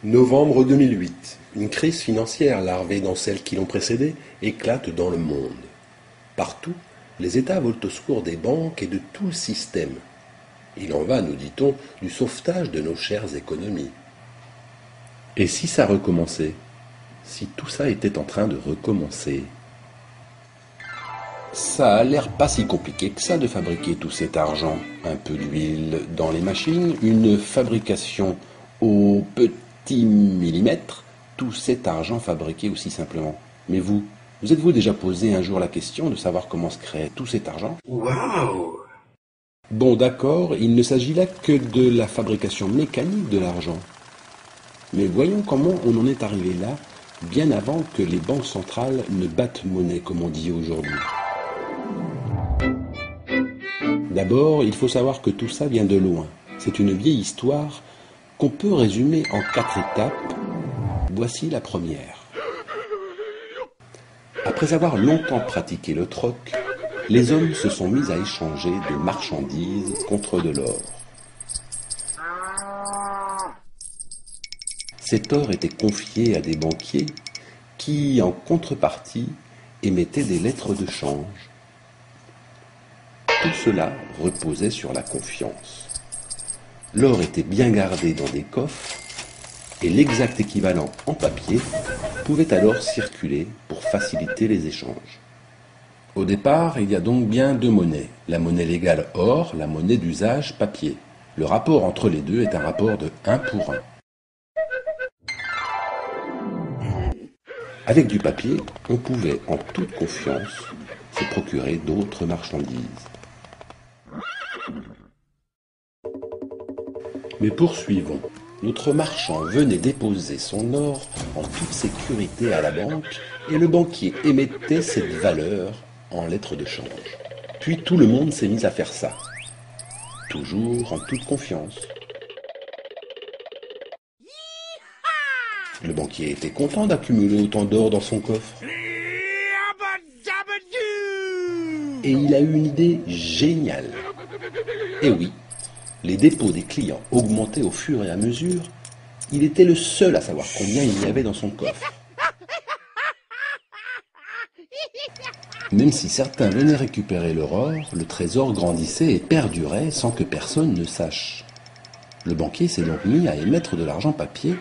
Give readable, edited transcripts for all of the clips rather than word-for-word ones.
Novembre 2008, une crise financière larvée dans celles qui l'ont précédée éclate dans le monde. Partout, les États volent au secours des banques et de tout le système. Il en va, nous dit-on, du sauvetage de nos chères économies. Et si ça recommençait? Si tout ça était en train de recommencer? Ça a l'air pas si compliqué que ça de fabriquer tout cet argent. Un peu d'huile dans les machines, une fabrication au petit millimètre, tout cet argent fabriqué aussi simplement. Mais vous êtes-vous déjà posé un jour la question de savoir comment se crée tout cet argent? Waouh! Bon, d'accord, il ne s'agit là que de la fabrication mécanique de l'argent. Mais voyons comment on en est arrivé là, bien avant que les banques centrales ne battent monnaie, comme on dit aujourd'hui. D'abord, il faut savoir que tout ça vient de loin. C'est une vieille histoire qu'on peut résumer en 4 étapes. Voici la première. Après avoir longtemps pratiqué le troc, les hommes se sont mis à échanger des marchandises contre de l'or. Cet or était confié à des banquiers qui, en contrepartie, émettaient des lettres de change. Tout cela reposait sur la confiance. L'or était bien gardé dans des coffres et l'exact équivalent en papier pouvait alors circuler pour faciliter les échanges. Au départ, il y a donc bien 2 monnaies, la monnaie légale or, la monnaie d'usage papier. Le rapport entre les deux est un rapport de 1 pour 1. Avec du papier, on pouvait en toute confiance se procurer d'autres marchandises. Mais poursuivons. Notre marchand venait déposer son or en toute sécurité à la banque et le banquier émettait cette valeur en lettres de change. Puis tout le monde s'est mis à faire ça. Toujours en toute confiance. Le banquier était content d'accumuler autant d'or dans son coffre. Et il a eu une idée géniale. Eh oui, les dépôts des clients augmentaient au fur et à mesure. Il était le seul à savoir combien il y avait dans son coffre. Même si certains venaient récupérer leur or, le trésor grandissait et perdurait sans que personne ne sache. Le banquier s'est donc mis à émettre de l'argent papier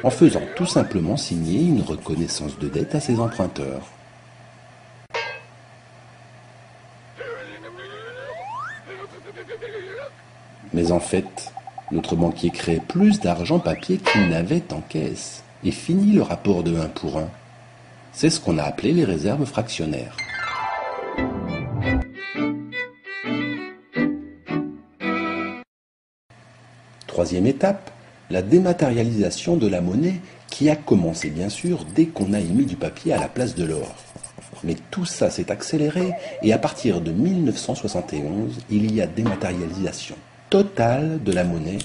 en faisant tout simplement signer une reconnaissance de dette à ses emprunteurs. Mais en fait, notre banquier créait plus d'argent papier qu'il n'avait en caisse. Et finit le rapport de 1 pour 1. C'est ce qu'on a appelé les réserves fractionnaires. Troisième étape, la dématérialisation de la monnaie qui a commencé bien sûr dès qu'on a émis du papier à la place de l'or. Mais tout ça s'est accéléré et à partir de 1971, il y a dématérialisation totale de la monnaie.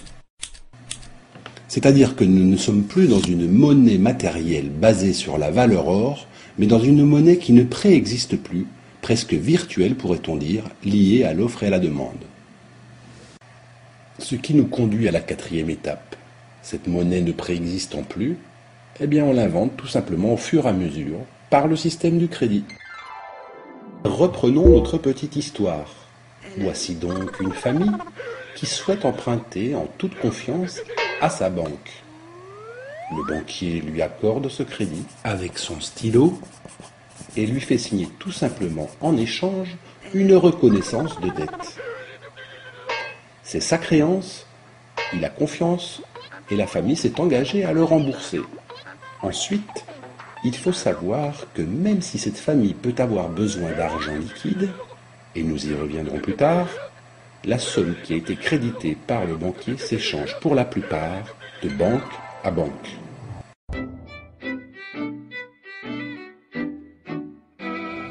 C'est-à-dire que nous ne sommes plus dans une monnaie matérielle basée sur la valeur or, mais dans une monnaie qui ne préexiste plus, presque virtuelle pourrait-on dire, liée à l'offre et à la demande. Ce qui nous conduit à la 4e étape. Cette monnaie ne préexistant plus, eh bien on l'invente tout simplement au fur et à mesure par le système du crédit. Reprenons notre petite histoire. Voici donc une famille qui souhaite emprunter en toute confiance à sa banque. Le banquier lui accorde ce crédit avec son stylo et lui fait signer tout simplement en échange une reconnaissance de dette. C'est sa créance, il a confiance et la famille s'est engagée à le rembourser. Ensuite, il faut savoir que même si cette famille peut avoir besoin d'argent liquide, et nous y reviendrons plus tard, la somme qui a été créditée par le banquier s'échange pour la plupart de banque à banque.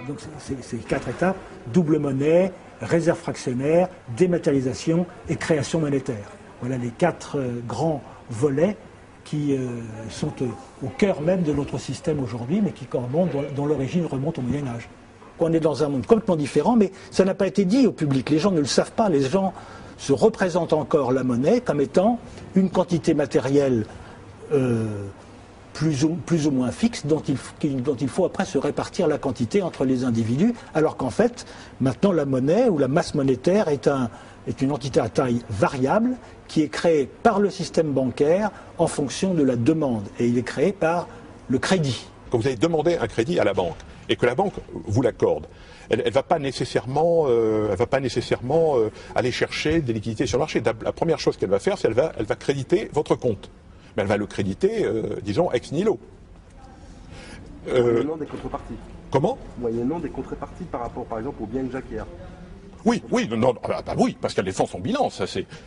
Donc c'est 4 étapes, double monnaie, réserve fractionnaire, dématérialisation et création monétaire. Voilà les 4 grands volets qui sont au cœur même de notre système aujourd'hui, mais qui, dont l'origine remonte au Moyen-Âge. On est dans un monde complètement différent, mais ça n'a pas été dit au public. Les gens ne le savent pas. Les gens se représentent encore la monnaie comme étant une quantité matérielle plus ou moins fixe dont il faut après se répartir la quantité entre les individus, alors qu'en fait, maintenant la monnaie ou la masse monétaire est une entité à taille variable qui est créée par le système bancaire en fonction de la demande. Et il est créé par le crédit. Quand vous allez demander un crédit à la banque et que la banque vous l'accorde, elle ne va pas nécessairement, aller chercher des liquidités sur le marché. La première chose qu'elle va faire, c'est elle va créditer votre compte. Mais elle va le créditer, disons, ex nihilo. Moyennant des contreparties. Comment ? Moyennant des contreparties par rapport, par exemple, au bien que j'acquiers. Oui, oui, parce qu'elle défend son bilan,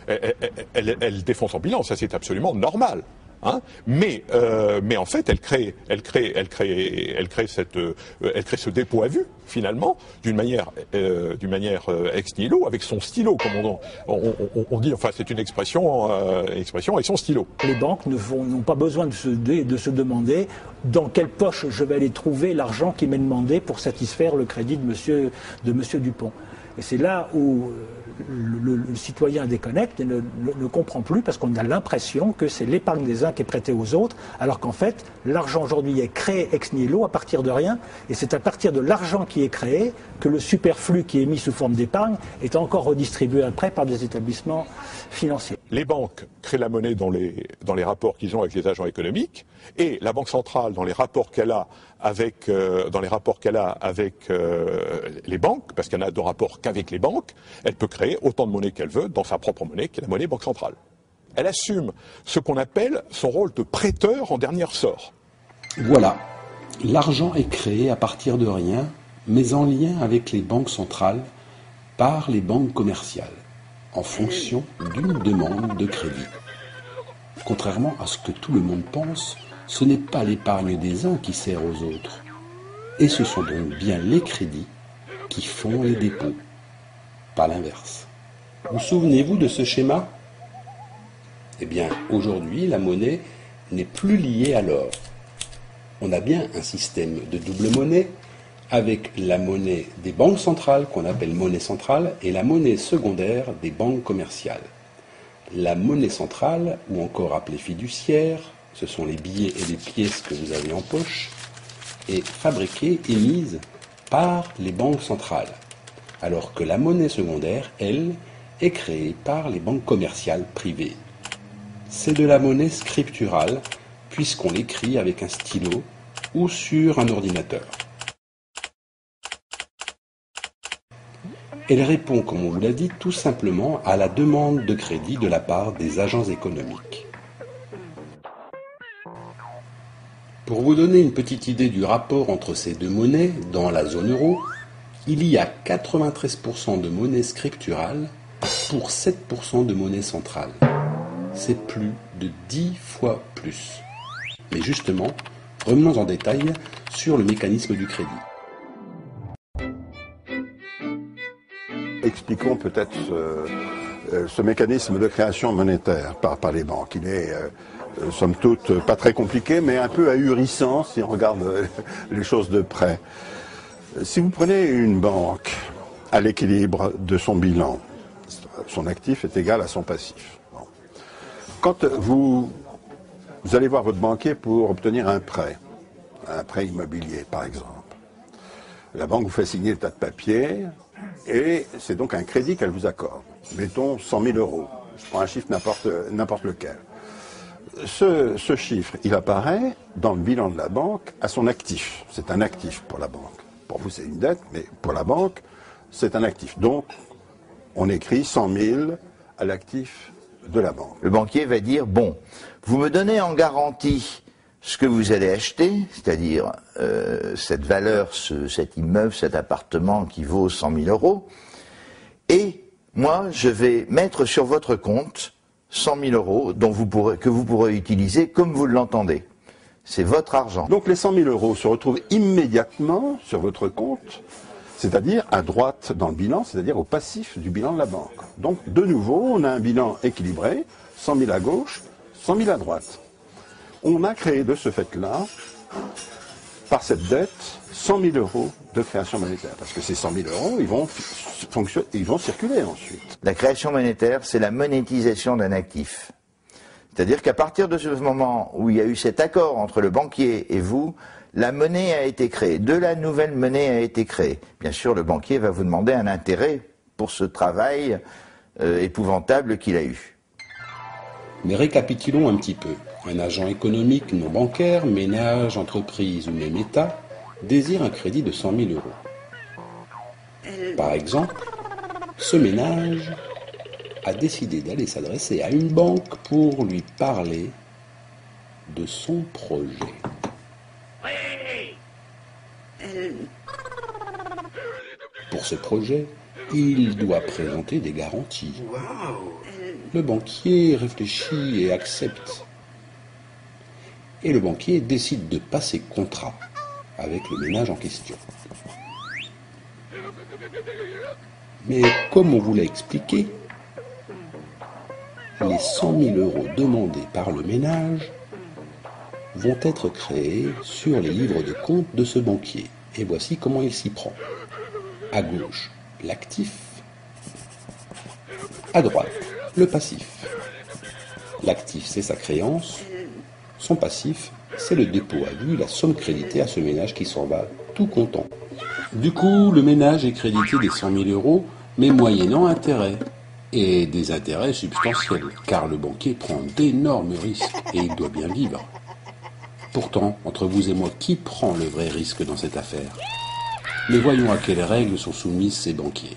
elle défend son bilan, ça c'est absolument normal. Hein, mais en fait, elle crée ce dépôt à vue finalement d'une manière ex nihilo avec son stylo, comme on dit. Enfin, c'est une expression avec son stylo. Les banques n'ont pas besoin de se demander dans quelle poche je vais aller trouver l'argent qui m'est demandé pour satisfaire le crédit de Monsieur Dupont. Et c'est là où le citoyen déconnecte et ne comprend plus, parce qu'on a l'impression que c'est l'épargne des uns qui est prêtée aux autres, alors qu'en fait, l'argent aujourd'hui est créé ex nihilo à partir de rien, et c'est à partir de l'argent qui est créé que le superflu qui est mis sous forme d'épargne est encore redistribué après par des établissements financiers. Les banques créent la monnaie dans les rapports qu'ils ont avec les agents économiques, et la Banque centrale, dans les rapports qu'elle a avec les banques, parce qu'elle n'a de rapport qu'avec les banques, elle peut créer autant de monnaie qu'elle veut dans sa propre monnaie, qui est la monnaie Banque centrale. Elle assume ce qu'on appelle son rôle de prêteur en dernier ressort. Voilà, l'argent est créé à partir de rien, mais en lien avec les banques centrales par les banques commerciales, en fonction d'une demande de crédit. Contrairement à ce que tout le monde pense, ce n'est pas l'épargne des uns qui sert aux autres, et ce sont donc bien les crédits qui font les dépôts, pas l'inverse. Vous souvenez-vous de ce schéma ? Eh bien, aujourd'hui, la monnaie n'est plus liée à l'or. On a bien un système de double monnaie, avec la monnaie des banques centrales, qu'on appelle monnaie centrale, et la monnaie secondaire des banques commerciales. La monnaie centrale, ou encore appelée fiduciaire, ce sont les billets et les pièces que vous avez en poche, est fabriquée, émise par les banques centrales, alors que la monnaie secondaire, elle, est créée par les banques commerciales privées. C'est de la monnaie scripturale, puisqu'on l'écrit avec un stylo ou sur un ordinateur. Elle répond, comme on vous l'a dit, tout simplement à la demande de crédit de la part des agents économiques. Pour vous donner une petite idée du rapport entre ces deux monnaies dans la zone euro, il y a 93% de monnaie scripturale pour 7% de monnaie centrale. C'est plus de 10 fois plus. Mais justement, revenons en détail sur le mécanisme du crédit. Expliquons peut-être ce mécanisme de création monétaire par les banques. Il est, somme toute, pas très compliqué, mais un peu ahurissant si on regarde les choses de près. Si vous prenez une banque à l'équilibre de son bilan, son actif est égal à son passif. Bon. Quand vous allez voir votre banquier pour obtenir un prêt immobilier par exemple, la banque vous fait signer le tas de papiers, et c'est donc un crédit qu'elle vous accorde. Mettons 100 000 euros. Je prends un chiffre n'importe lequel. Ce chiffre, il apparaît dans le bilan de la banque à son actif. C'est un actif pour la banque. Pour vous, c'est une dette, mais pour la banque, c'est un actif. Donc, on écrit 100 000 à l'actif de la banque. Le banquier va dire, bon, vous me donnez en garantie ce que vous allez acheter, c'est-à-dire cette valeur, cet immeuble, cet appartement qui vaut 100 000 euros, et moi, je vais mettre sur votre compte 100 000 euros que vous pourrez utiliser comme vous l'entendez. C'est votre argent. Donc les 100 000 euros se retrouvent immédiatement sur votre compte, c'est-à-dire à droite dans le bilan, c'est-à-dire au passif du bilan de la banque. Donc de nouveau, on a un bilan équilibré, 100 000 à gauche, 100 000 à droite. On a créé de ce fait-là, par cette dette, 100 000 euros de création monétaire. Parce que ces 100 000 euros, ils vont circuler ensuite. La création monétaire, c'est la monétisation d'un actif. C'est-à-dire qu'à partir de ce moment où il y a eu cet accord entre le banquier et vous, la monnaie a été créée, de la nouvelle monnaie a été créée. Bien sûr, le banquier va vous demander un intérêt pour ce travail épouvantable qu'il a eu. Mais récapitulons un petit peu. Un agent économique non bancaire, ménage, entreprise ou même État, désire un crédit de 100 000 €. Par exemple, ce ménage a décidé d'aller s'adresser à une banque pour lui parler de son projet. Pour ce projet, il doit présenter des garanties. Le banquier réfléchit et accepte. Et le banquier décide de passer contrat avec le ménage en question. Mais comme on vous l'a expliqué, les 100 000 € demandés par le ménage vont être créés sur les livres de compte de ce banquier. Et voici comment il s'y prend. À gauche, l'actif. À droite, le passif. L'actif, c'est sa créance. Son passif, c'est le dépôt à vue, la somme créditée à ce ménage qui s'en va tout content. Du coup, le ménage est crédité des 100 000 €, mais moyennant intérêt. Et des intérêts substantiels, car le banquier prend d'énormes risques et il doit bien vivre. Pourtant, entre vous et moi, qui prend le vrai risque dans cette affaire? Mais voyons à quelles règles sont soumises ces banquiers.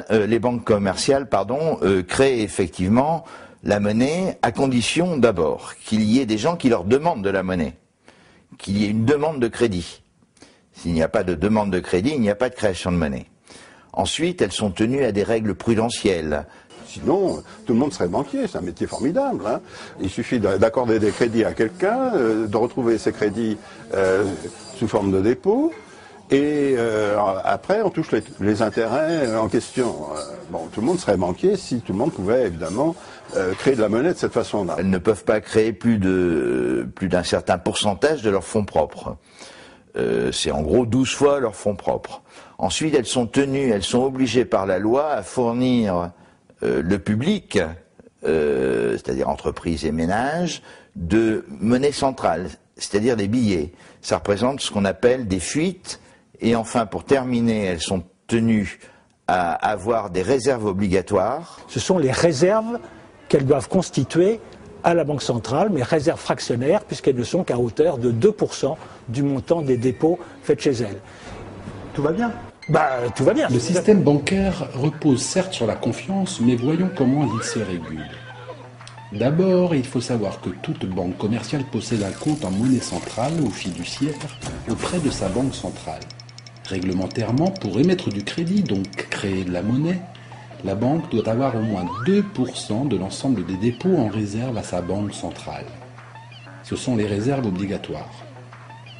Les banques commerciales, créent effectivement la monnaie à condition d'abord qu'il y ait des gens qui leur demandent de la monnaie, qu'il y ait une demande de crédit. S'il n'y a pas de demande de crédit, il n'y a pas de création de monnaie. Ensuite, elles sont tenues à des règles prudentielles. Sinon, tout le monde serait banquier, c'est un métier formidable. Hein. Il suffit d'accorder des crédits à quelqu'un, de retrouver ces crédits sous forme de dépôt, et après on touche les intérêts en question. Bon, tout le monde serait banquier si tout le monde pouvait évidemment créer de la monnaie de cette façon-là. Elles ne peuvent pas créer plus d'un certain pourcentage de leurs fonds propres. C'est en gros 12 fois leurs fonds propres. Ensuite, elles sont obligées par la loi à fournir le public, c'est-à-dire entreprises et ménages, de monnaie centrale, c'est-à-dire des billets. Ça représente ce qu'on appelle des fuites. Et enfin, pour terminer, elles sont tenues à avoir des réserves obligatoires. Ce sont les réserves qu'elles doivent constituer à la Banque centrale, mais réserves fractionnaires, puisqu'elles ne sont qu'à hauteur de 2% du montant des dépôts faits chez elles. Tout va bien. Tout va bien. Le système bancaire repose certes sur la confiance, mais voyons comment il se régule. D'abord, il faut savoir que toute banque commerciale possède un compte en monnaie centrale ou fiduciaire auprès de sa banque centrale. Réglementairement, pour émettre du crédit, donc créer de la monnaie, la banque doit avoir au moins 2% de l'ensemble des dépôts en réserve à sa banque centrale. Ce sont les réserves obligatoires.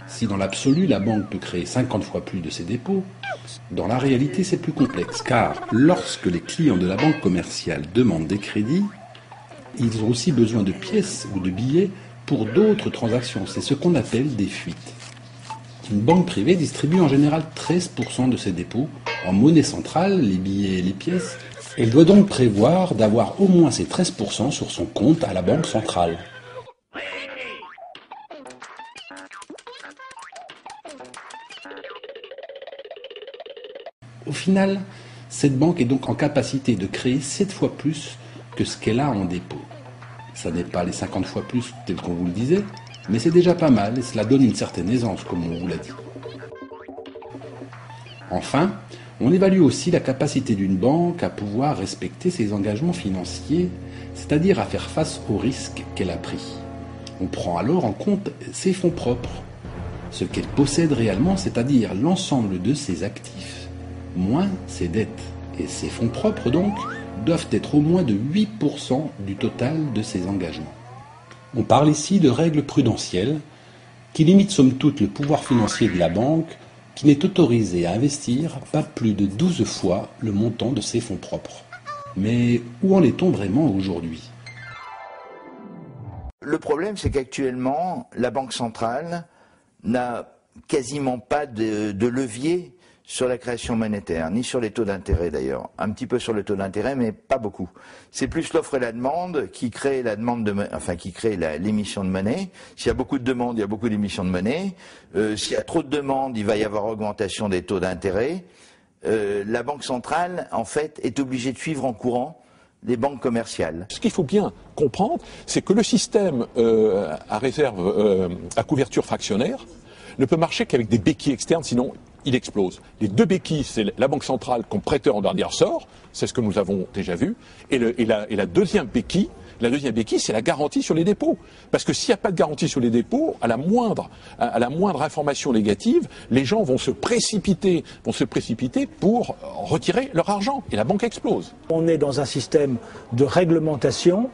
Si dans l'absolu, la banque peut créer 50 fois plus de ses dépôts, dans la réalité, c'est plus complexe, car lorsque les clients de la banque commerciale demandent des crédits, ils ont aussi besoin de pièces ou de billets pour d'autres transactions. C'est ce qu'on appelle des fuites. Une banque privée distribue en général 13% de ses dépôts en monnaie centrale, les billets et les pièces. Elle doit donc prévoir d'avoir au moins ces 13% sur son compte à la banque centrale. Au final, cette banque est donc en capacité de créer 7 fois plus que ce qu'elle a en dépôt. Ça n'est pas les 50 fois plus tel qu'on vous le disait, mais c'est déjà pas mal et cela donne une certaine aisance, comme on vous l'a dit. Enfin, on évalue aussi la capacité d'une banque à pouvoir respecter ses engagements financiers, c'est-à-dire à faire face aux risques qu'elle a pris. On prend alors en compte ses fonds propres, ce qu'elle possède réellement, c'est-à-dire l'ensemble de ses actifs, moins ses dettes. Et ses fonds propres, donc, doivent être au moins de 8% du total de ses engagements. On parle ici de règles prudentielles qui limitent somme toute le pouvoir financier de la banque qui n'est autorisé à investir pas plus de 12 fois le montant de ses fonds propres. Mais où en est-on vraiment aujourd'hui ? Le problème, c'est qu'actuellement, la Banque centrale n'a quasiment pas de levier sur la création monétaire, ni sur les taux d'intérêt d'ailleurs. Un petit peu sur le taux d'intérêt, mais pas beaucoup. C'est plus l'offre et la demande qui crée la demande de, qui crée l'émission de monnaie. S'il y a beaucoup de demandes, il y a beaucoup d'émissions de monnaie. S'il y a trop de demandes, il va y avoir augmentation des taux d'intérêt. La Banque centrale, en fait, est obligée de suivre en courant les banques commerciales. Ce qu'il faut bien comprendre, c'est que le système à réserve, à couverture fractionnaire, ne peut marcher qu'avec des béquilles externes, sinon il explose. Les deux béquilles, c'est la Banque centrale comme prêteur en dernier ressort, c'est ce que nous avons déjà vu, et la deuxième béquille, c'est la garantie sur les dépôts. Parce que s'il n'y a pas de garantie sur les dépôts, à la moindre information négative, les gens vont se précipiter pour retirer leur argent. Et la banque explose. On est dans un système de réglementation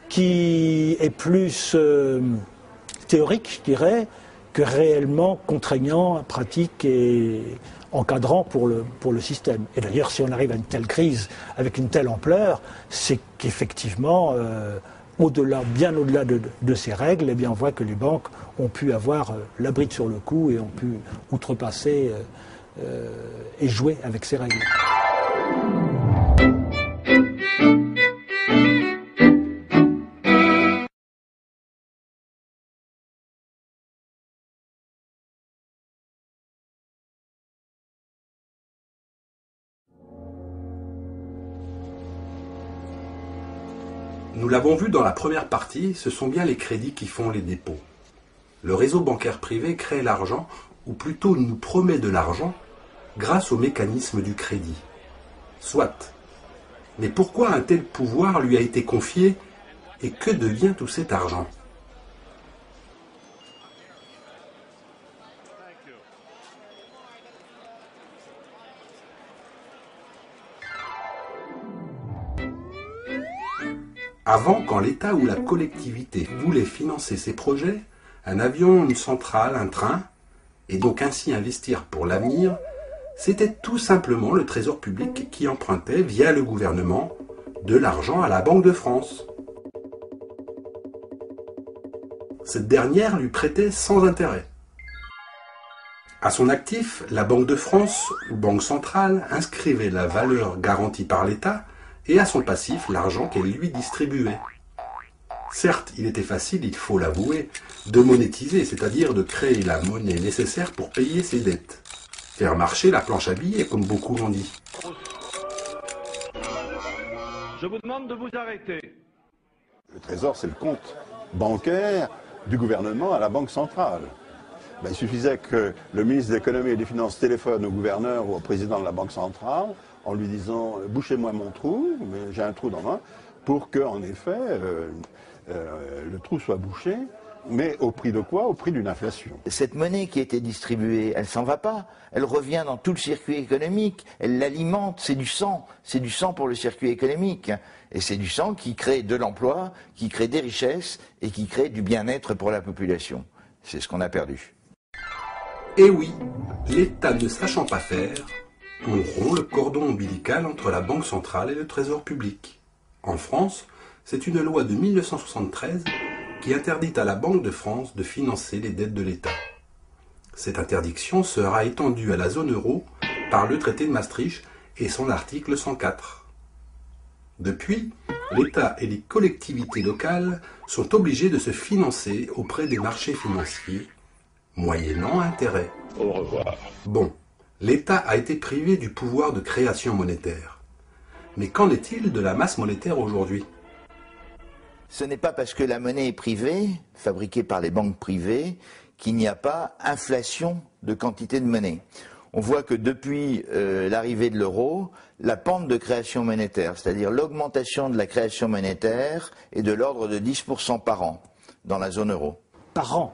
qui est plus théorique, je dirais, que réellement contraignant, pratique et encadrant pour le système. Et d'ailleurs, si on arrive à une telle crise avec une telle ampleur, c'est qu'effectivement, bien au-delà de ces règles, eh bien, on voit que les banques ont pu avoir la bride sur le cou et ont pu outrepasser et jouer avec ces règles. Nous l'avons vu dans la première partie, ce sont bien les crédits qui font les dépôts. Le réseau bancaire privé crée l'argent, ou plutôt il nous promet de l'argent, grâce au mécanisme du crédit. Soit. Mais pourquoi un tel pouvoir lui a été confié et que devient tout cet argent ? Avant, quand l'État ou la collectivité voulait financer ses projets, un avion, une centrale, un train, et donc ainsi investir pour l'avenir, c'était tout simplement le Trésor public qui empruntait, via le gouvernement, de l'argent à la Banque de France. Cette dernière lui prêtait sans intérêt. À son actif, la Banque de France, ou Banque centrale, inscrivait la valeur garantie par l'État, et à son passif l'argent qu'elle lui distribuait. Certes, il était facile, il faut l'avouer, de monétiser, c'est-à-dire de créer la monnaie nécessaire pour payer ses dettes. Faire marcher la planche à billets, comme beaucoup l'ont dit. Je vous demande de vous arrêter. Le Trésor, c'est le compte bancaire du gouvernement à la Banque centrale. Ben, il suffisait que le ministre de l'économie et des finances téléphone au gouverneur ou au président de la Banque centrale en lui disant « bouchez-moi mon trou, j'ai un trou dans moi », pour que, en effet, le trou soit bouché, mais au prix de quoi ? Au prix d'une inflation. Cette monnaie qui a été distribuée, elle s'en va pas, elle revient dans tout le circuit économique, elle l'alimente, c'est du sang pour le circuit économique, et c'est du sang qui crée de l'emploi, qui crée des richesses, et qui crée du bien-être pour la population. C'est ce qu'on a perdu. Et oui, l'État ne sachant pas faire, on rompt le cordon ombilical entre la Banque centrale et le Trésor public. En France, c'est une loi de 1973 qui interdit à la Banque de France de financer les dettes de l'État. Cette interdiction sera étendue à la zone euro par le traité de Maastricht et son article 104. Depuis, l'État et les collectivités locales sont obligés de se financer auprès des marchés financiers, moyennant intérêt. Au revoir. Bon, l'État a été privé du pouvoir de création monétaire. Mais qu'en est-il de la masse monétaire aujourd'hui ? Ce n'est pas parce que la monnaie est privée, fabriquée par les banques privées, qu'il n'y a pas inflation de quantité de monnaie. On voit que depuis l'arrivée de l'euro, la pente de création monétaire, c'est-à-dire l'augmentation de la création monétaire, est de l'ordre de 10% par an dans la zone euro. Par an,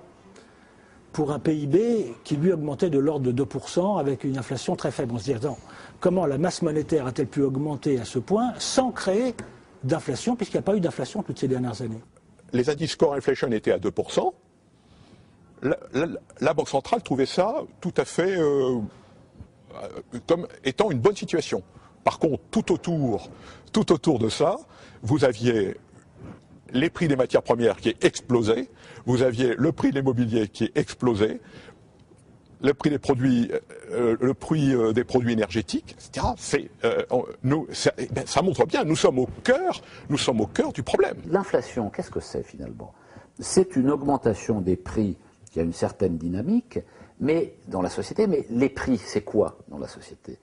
pour un PIB qui lui augmentait de l'ordre de 2% avec une inflation très faible. On se dit, attends, comment la masse monétaire a-t-elle pu augmenter à ce point sans créer d'inflation, puisqu'il n'y a pas eu d'inflation toutes ces dernières années? Les indices core inflation étaient à 2%. La Banque centrale trouvait ça tout à fait comme étant une bonne situation. Par contre, tout autour de ça, vous aviez les prix des matières premières qui explosaient, vous aviez le prix de l'immobilier qui explosait, le prix des produits énergétiques, etc. Ça montre bien, nous sommes au cœur du problème. L'inflation, qu'est-ce que c'est finalement? C'est une augmentation des prix qui a une certaine dynamique, mais dans la société. Mais les prix, c'est quoi dans la société?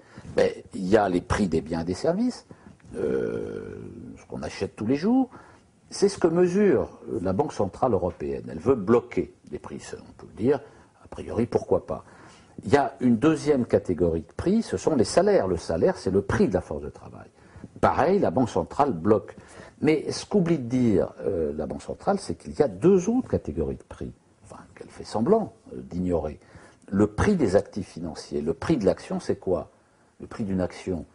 Il y a les prix des biens et des services, ce qu'on achète tous les jours. C'est ce que mesure la Banque Centrale Européenne. Elle veut bloquer les prix, on peut le dire. A priori, pourquoi pas? Il y a une deuxième catégorie de prix, ce sont les salaires. Le salaire, c'est le prix de la force de travail. Pareil, la Banque centrale bloque. Mais ce qu'oublie de dire la Banque centrale, c'est qu'il y a deux autres catégories de prix, enfin, qu'elle fait semblant d'ignorer. Le prix des actifs financiers, le prix de l'action, c'est quoi? Le prix d'une action,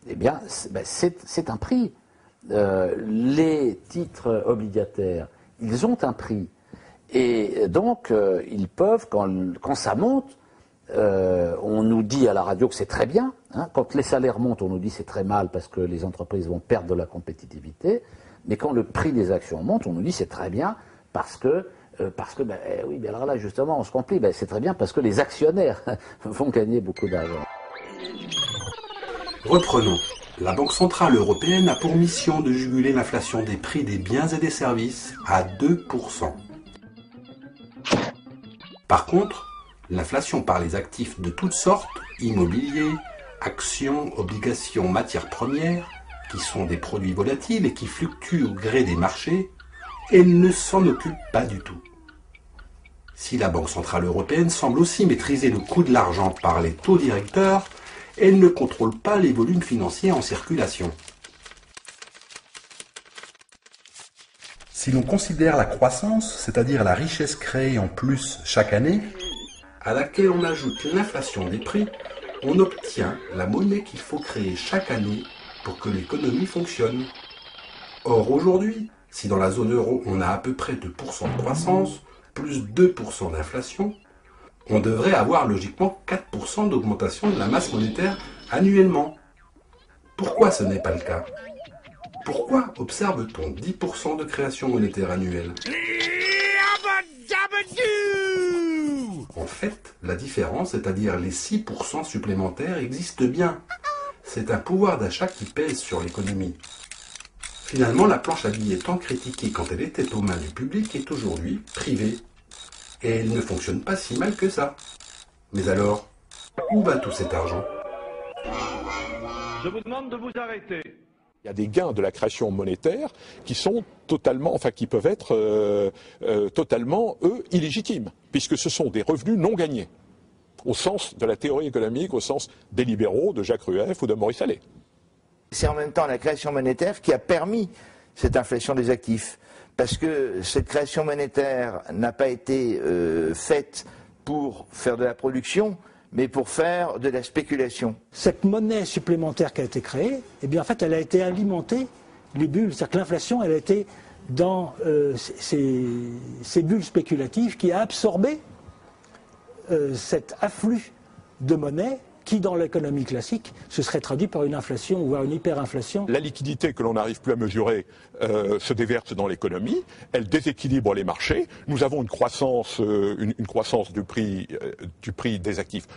eh bien, c'est un prix. Les titres obligataires, ils ont un prix. Et donc, ils peuvent, quand ça monte, on nous dit à la radio que c'est très bien. Hein, quand les salaires montent, on nous dit c'est très mal parce que les entreprises vont perdre de la compétitivité. Mais quand le prix des actions monte, on nous dit c'est très bien parce que oui, mais alors là, justement, on se complique. C'est très bien parce que les actionnaires vont gagner beaucoup d'argent. Reprenons. La Banque Centrale Européenne a pour mission de juguler l'inflation des prix des biens et des services à 2%. Par contre, l'inflation par les actifs de toutes sortes, immobilier, actions, obligations, matières premières, qui sont des produits volatiles et qui fluctuent au gré des marchés, elle ne s'en occupe pas du tout. Si la Banque Centrale Européenne semble aussi maîtriser le coût de l'argent par les taux directeurs, elle ne contrôle pas les volumes financiers en circulation. Si l'on considère la croissance, c'est-à-dire la richesse créée en plus chaque année, à laquelle on ajoute l'inflation des prix, on obtient la monnaie qu'il faut créer chaque année pour que l'économie fonctionne. Or aujourd'hui, si dans la zone euro on a à peu près 2% de croissance, plus 2% d'inflation, on devrait avoir logiquement 4% d'augmentation de la masse monétaire annuellement. Pourquoi ce n'est pas le cas? Pourquoi observe-t-on 10% de création monétaire annuelle? En fait, la différence, c'est-à-dire les 6% supplémentaires, existe bien. C'est un pouvoir d'achat qui pèse sur l'économie. Finalement, la planche à billets tant critiquée quand elle était aux mains du public est aujourd'hui privée. Et elle ne fonctionne pas si mal que ça. Mais alors, où va tout cet argent? Je vous demande de vous arrêter. Il y a des gains de la création monétaire qui sont totalement, enfin qui peuvent être totalement, eux, illégitimes, puisque ce sont des revenus non gagnés, au sens de la théorie économique, au sens des libéraux, de Jacques Rueff ou de Maurice Allais. C'est en même temps la création monétaire qui a permis cette inflation des actifs. Parce que cette création monétaire n'a pas été faite pour faire de la production, mais pour faire de la spéculation. Cette monnaie supplémentaire qui a été créée, eh bien en fait elle a été alimentée, les bulles, c'est-à-dire que l'inflation elle a été dans ces bulles spéculatives qui a absorbé cet afflux de monnaie qui, dans l'économie classique, se serait traduit par une inflation ou par une hyperinflation. La liquidité que l'on n'arrive plus à mesurer se déverse dans l'économie, elle déséquilibre les marchés. Nous avons une croissance du prix des actifs.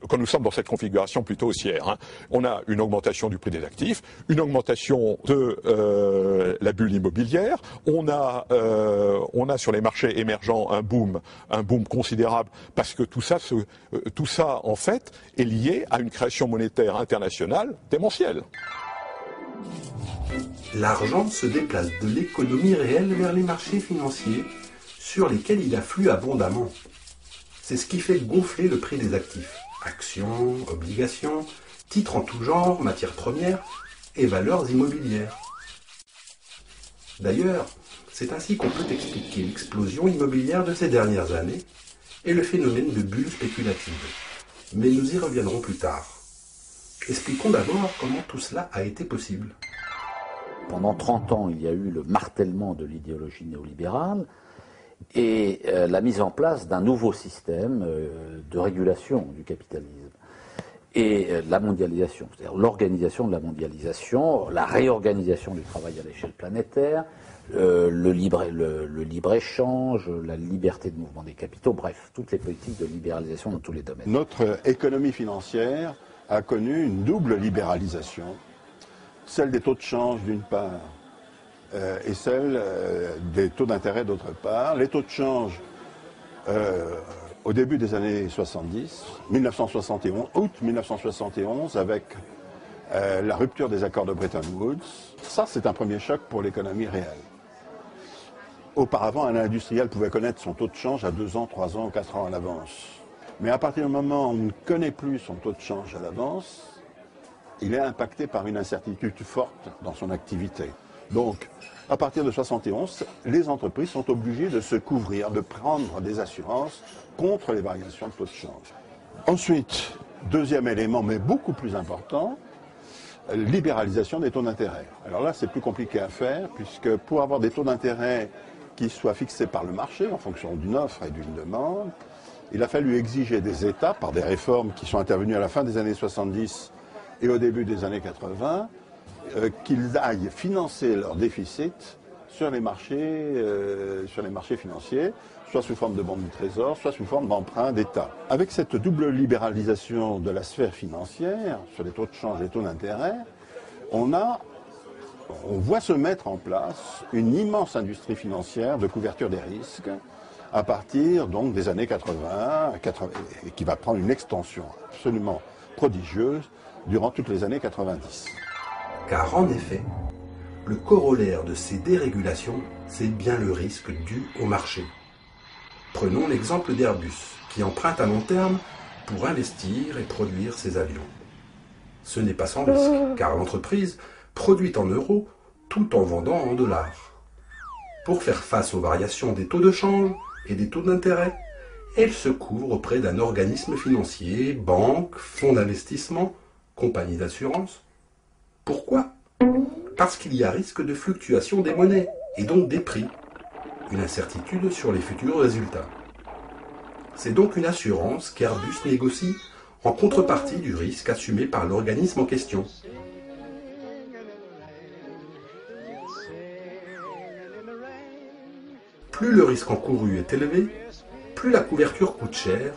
Quand nous sommes dans cette configuration plutôt haussière, on a une augmentation du prix des actifs, une augmentation de la bulle immobilière, on a sur les marchés émergents un boom considérable, parce que tout ça en fait est lié à une création monétaire internationale démentielle. L'argent se déplace de l'économie réelle vers les marchés financiers, sur lesquels il afflue abondamment. C'est ce qui fait gonfler le prix des actifs. Actions, obligations, titres en tout genre, matières premières et valeurs immobilières. D'ailleurs, c'est ainsi qu'on peut expliquer l'explosion immobilière de ces dernières années et le phénomène de bulle spéculative. Mais nous y reviendrons plus tard. Expliquons d'abord comment tout cela a été possible. Pendant 30 ans, il y a eu le martèlement de l'idéologie néolibérale et la mise en place d'un nouveau système de régulation du capitalisme. et la mondialisation, c'est-à-dire l'organisation de la mondialisation, la réorganisation du travail à l'échelle planétaire, le libre-échange, la liberté de mouvement des capitaux, bref, toutes les politiques de libéralisation dans tous les domaines. Notre économie financière a connu une double libéralisation, celle des taux de change d'une part et celle des taux d'intérêt d'autre part. Les taux de change au début des années 70, 1971, août 1971, avec la rupture des accords de Bretton Woods, ça c'est un premier choc pour l'économie réelle. Auparavant, un industriel pouvait connaître son taux de change à 2 ans, 3 ans ou 4 ans à l'avance. Mais à partir du moment où on ne connaît plus son taux de change à l'avance, il est impacté par une incertitude forte dans son activité. Donc, à partir de 71, les entreprises sont obligées de se couvrir, de prendre des assurances contre les variations de taux de change. Ensuite, deuxième élément, mais beaucoup plus important, libéralisation des taux d'intérêt. Alors là, c'est plus compliqué à faire, puisque pour avoir des taux d'intérêt qui soient fixés par le marché en fonction d'une offre et d'une demande, il a fallu exiger des États, par des réformes qui sont intervenues à la fin des années 70 et au début des années 80, qu'ils aillent financer leur déficit sur les marchés financiers, soit sous forme de bons du Trésor, soit sous forme d'emprunts d'État. Avec cette double libéralisation de la sphère financière, sur les taux de change et les taux d'intérêt, on voit se mettre en place une immense industrie financière de couverture des risques à partir donc des années 80 et qui va prendre une extension absolument prodigieuse durant toutes les années 90. Car en effet, le corollaire de ces dérégulations, c'est bien le risque dû au marché. Prenons l'exemple d'Airbus, qui emprunte à long terme pour investir et produire ses avions. Ce n'est pas sans risque, car l'entreprise produit en euros tout en vendant en dollars. Pour faire face aux variations des taux de change et des taux d'intérêt, elle se couvre auprès d'un organisme financier, banque, fonds d'investissement, compagnie d'assurance. Pourquoi ? Parce qu'il y a risque de fluctuation des monnaies et donc des prix, une incertitude sur les futurs résultats. C'est donc une assurance qu'Airbus négocie en contrepartie du risque assumé par l'organisme en question. Plus le risque encouru est élevé, plus la couverture coûte cher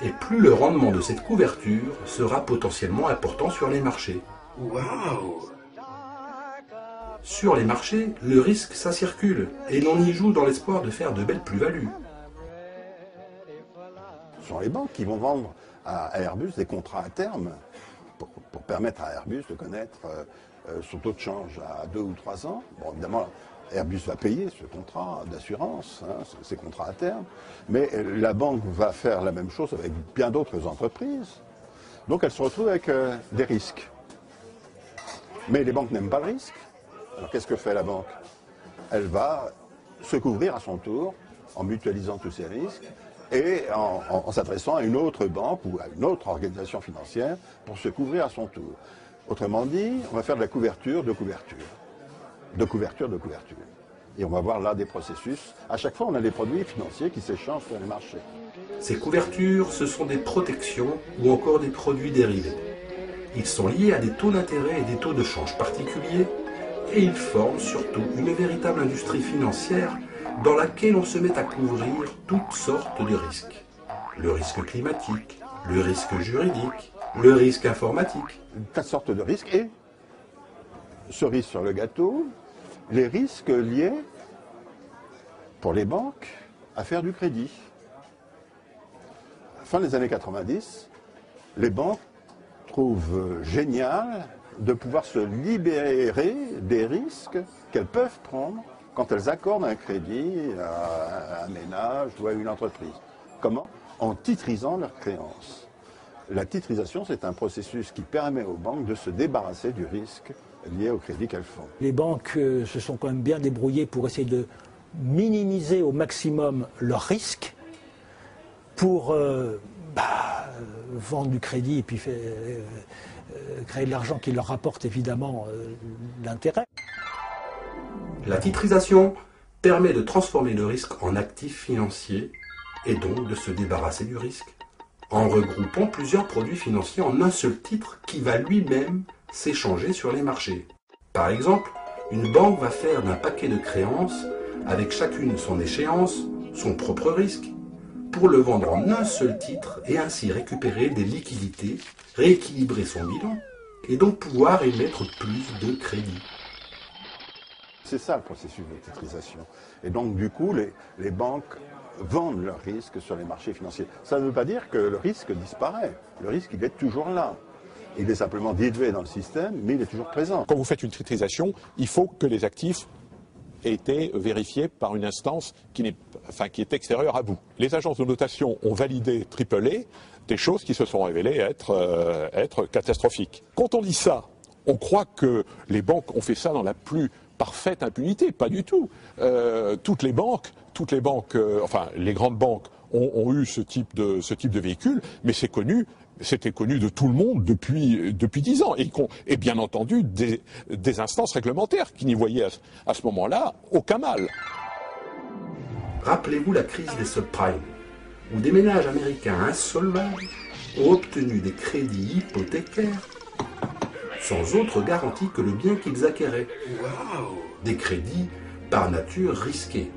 et plus le rendement de cette couverture sera potentiellement important sur les marchés. Wow. Sur les marchés, le risque, ça circule, et l'on y joue dans l'espoir de faire de belles plus-values. Ce sont les banques qui vont vendre à Airbus des contrats à terme pour permettre à Airbus de connaître son taux de change à 2 ou 3 ans. Bon, évidemment, Airbus va payer ce contrat d'assurance, ces contrats à terme, mais la banque va faire la même chose avec bien d'autres entreprises. Donc elle se retrouve avec des risques. Mais les banques n'aiment pas le risque. Alors qu'est-ce que fait la banque? Elle va se couvrir à son tour en mutualisant tous ces risques et en s'adressant à une autre banque ou à une autre organisation financière pour se couvrir à son tour. Autrement dit, on va faire de la couverture de couverture. De couverture de couverture. Et on va voir là des processus. À chaque fois, on a des produits financiers qui s'échangent sur les marchés. Ces couvertures, ce sont des protections ou encore des produits dérivés. Ils sont liés à des taux d'intérêt et des taux de change particuliers et ils forment surtout une véritable industrie financière dans laquelle on se met à couvrir toutes sortes de risques. Le risque climatique, le risque juridique, le risque informatique. Toutes sortes de risques et, cerise sur le gâteau, les risques liés, pour les banques, à faire du crédit. À la fin des années 90, les banques trouvent génial de pouvoir se libérer des risques qu'elles peuvent prendre quand elles accordent un crédit à un ménage ou à une entreprise. Comment? En titrisant leurs créances. La titrisation, c'est un processus qui permet aux banques de se débarrasser du risque lié au crédit qu'elles font. Les banques se sont quand même bien débrouillées pour essayer de minimiser au maximum leurs risques pour vendre du crédit et puis créer de l'argent qui leur rapporte évidemment l'intérêt. La titrisation permet de transformer le risque en actif financier et donc de se débarrasser du risque. en regroupant plusieurs produits financiers en un seul titre qui va lui-même s'échanger sur les marchés. Par exemple, une banque va faire d'un paquet de créances, avec chacune son échéance, son propre risque, pour le vendre en un seul titre et ainsi récupérer des liquidités, rééquilibrer son bilan et donc pouvoir émettre plus de crédit. C'est ça le processus de titrisation. Et donc du coup, les banques vendent leurs risques sur les marchés financiers. Ça ne veut pas dire que le risque disparaît. Le risque, il est toujours là. Il est simplement dilué dans le système, mais il est toujours présent. Quand vous faites une titrisation, il faut que les actifs aient été vérifiés par une instance qui est extérieure à vous. Les agences de notation ont validé AAA des choses qui se sont révélées être catastrophiques. Quand on dit ça, on croit que les banques ont fait ça dans la plus parfaite impunité. Pas du tout. Toutes les banques, les grandes banques ont eu ce type de véhicule, mais c'était connu de tout le monde depuis 10 ans. Et bien entendu, des instances réglementaires qui n'y voyaient à ce moment-là aucun mal. Rappelez-vous la crise des subprimes, où des ménages américains insolvables ont obtenu des crédits hypothécaires sans autre garantie que le bien qu'ils acquéraient. Des crédits par nature risqués.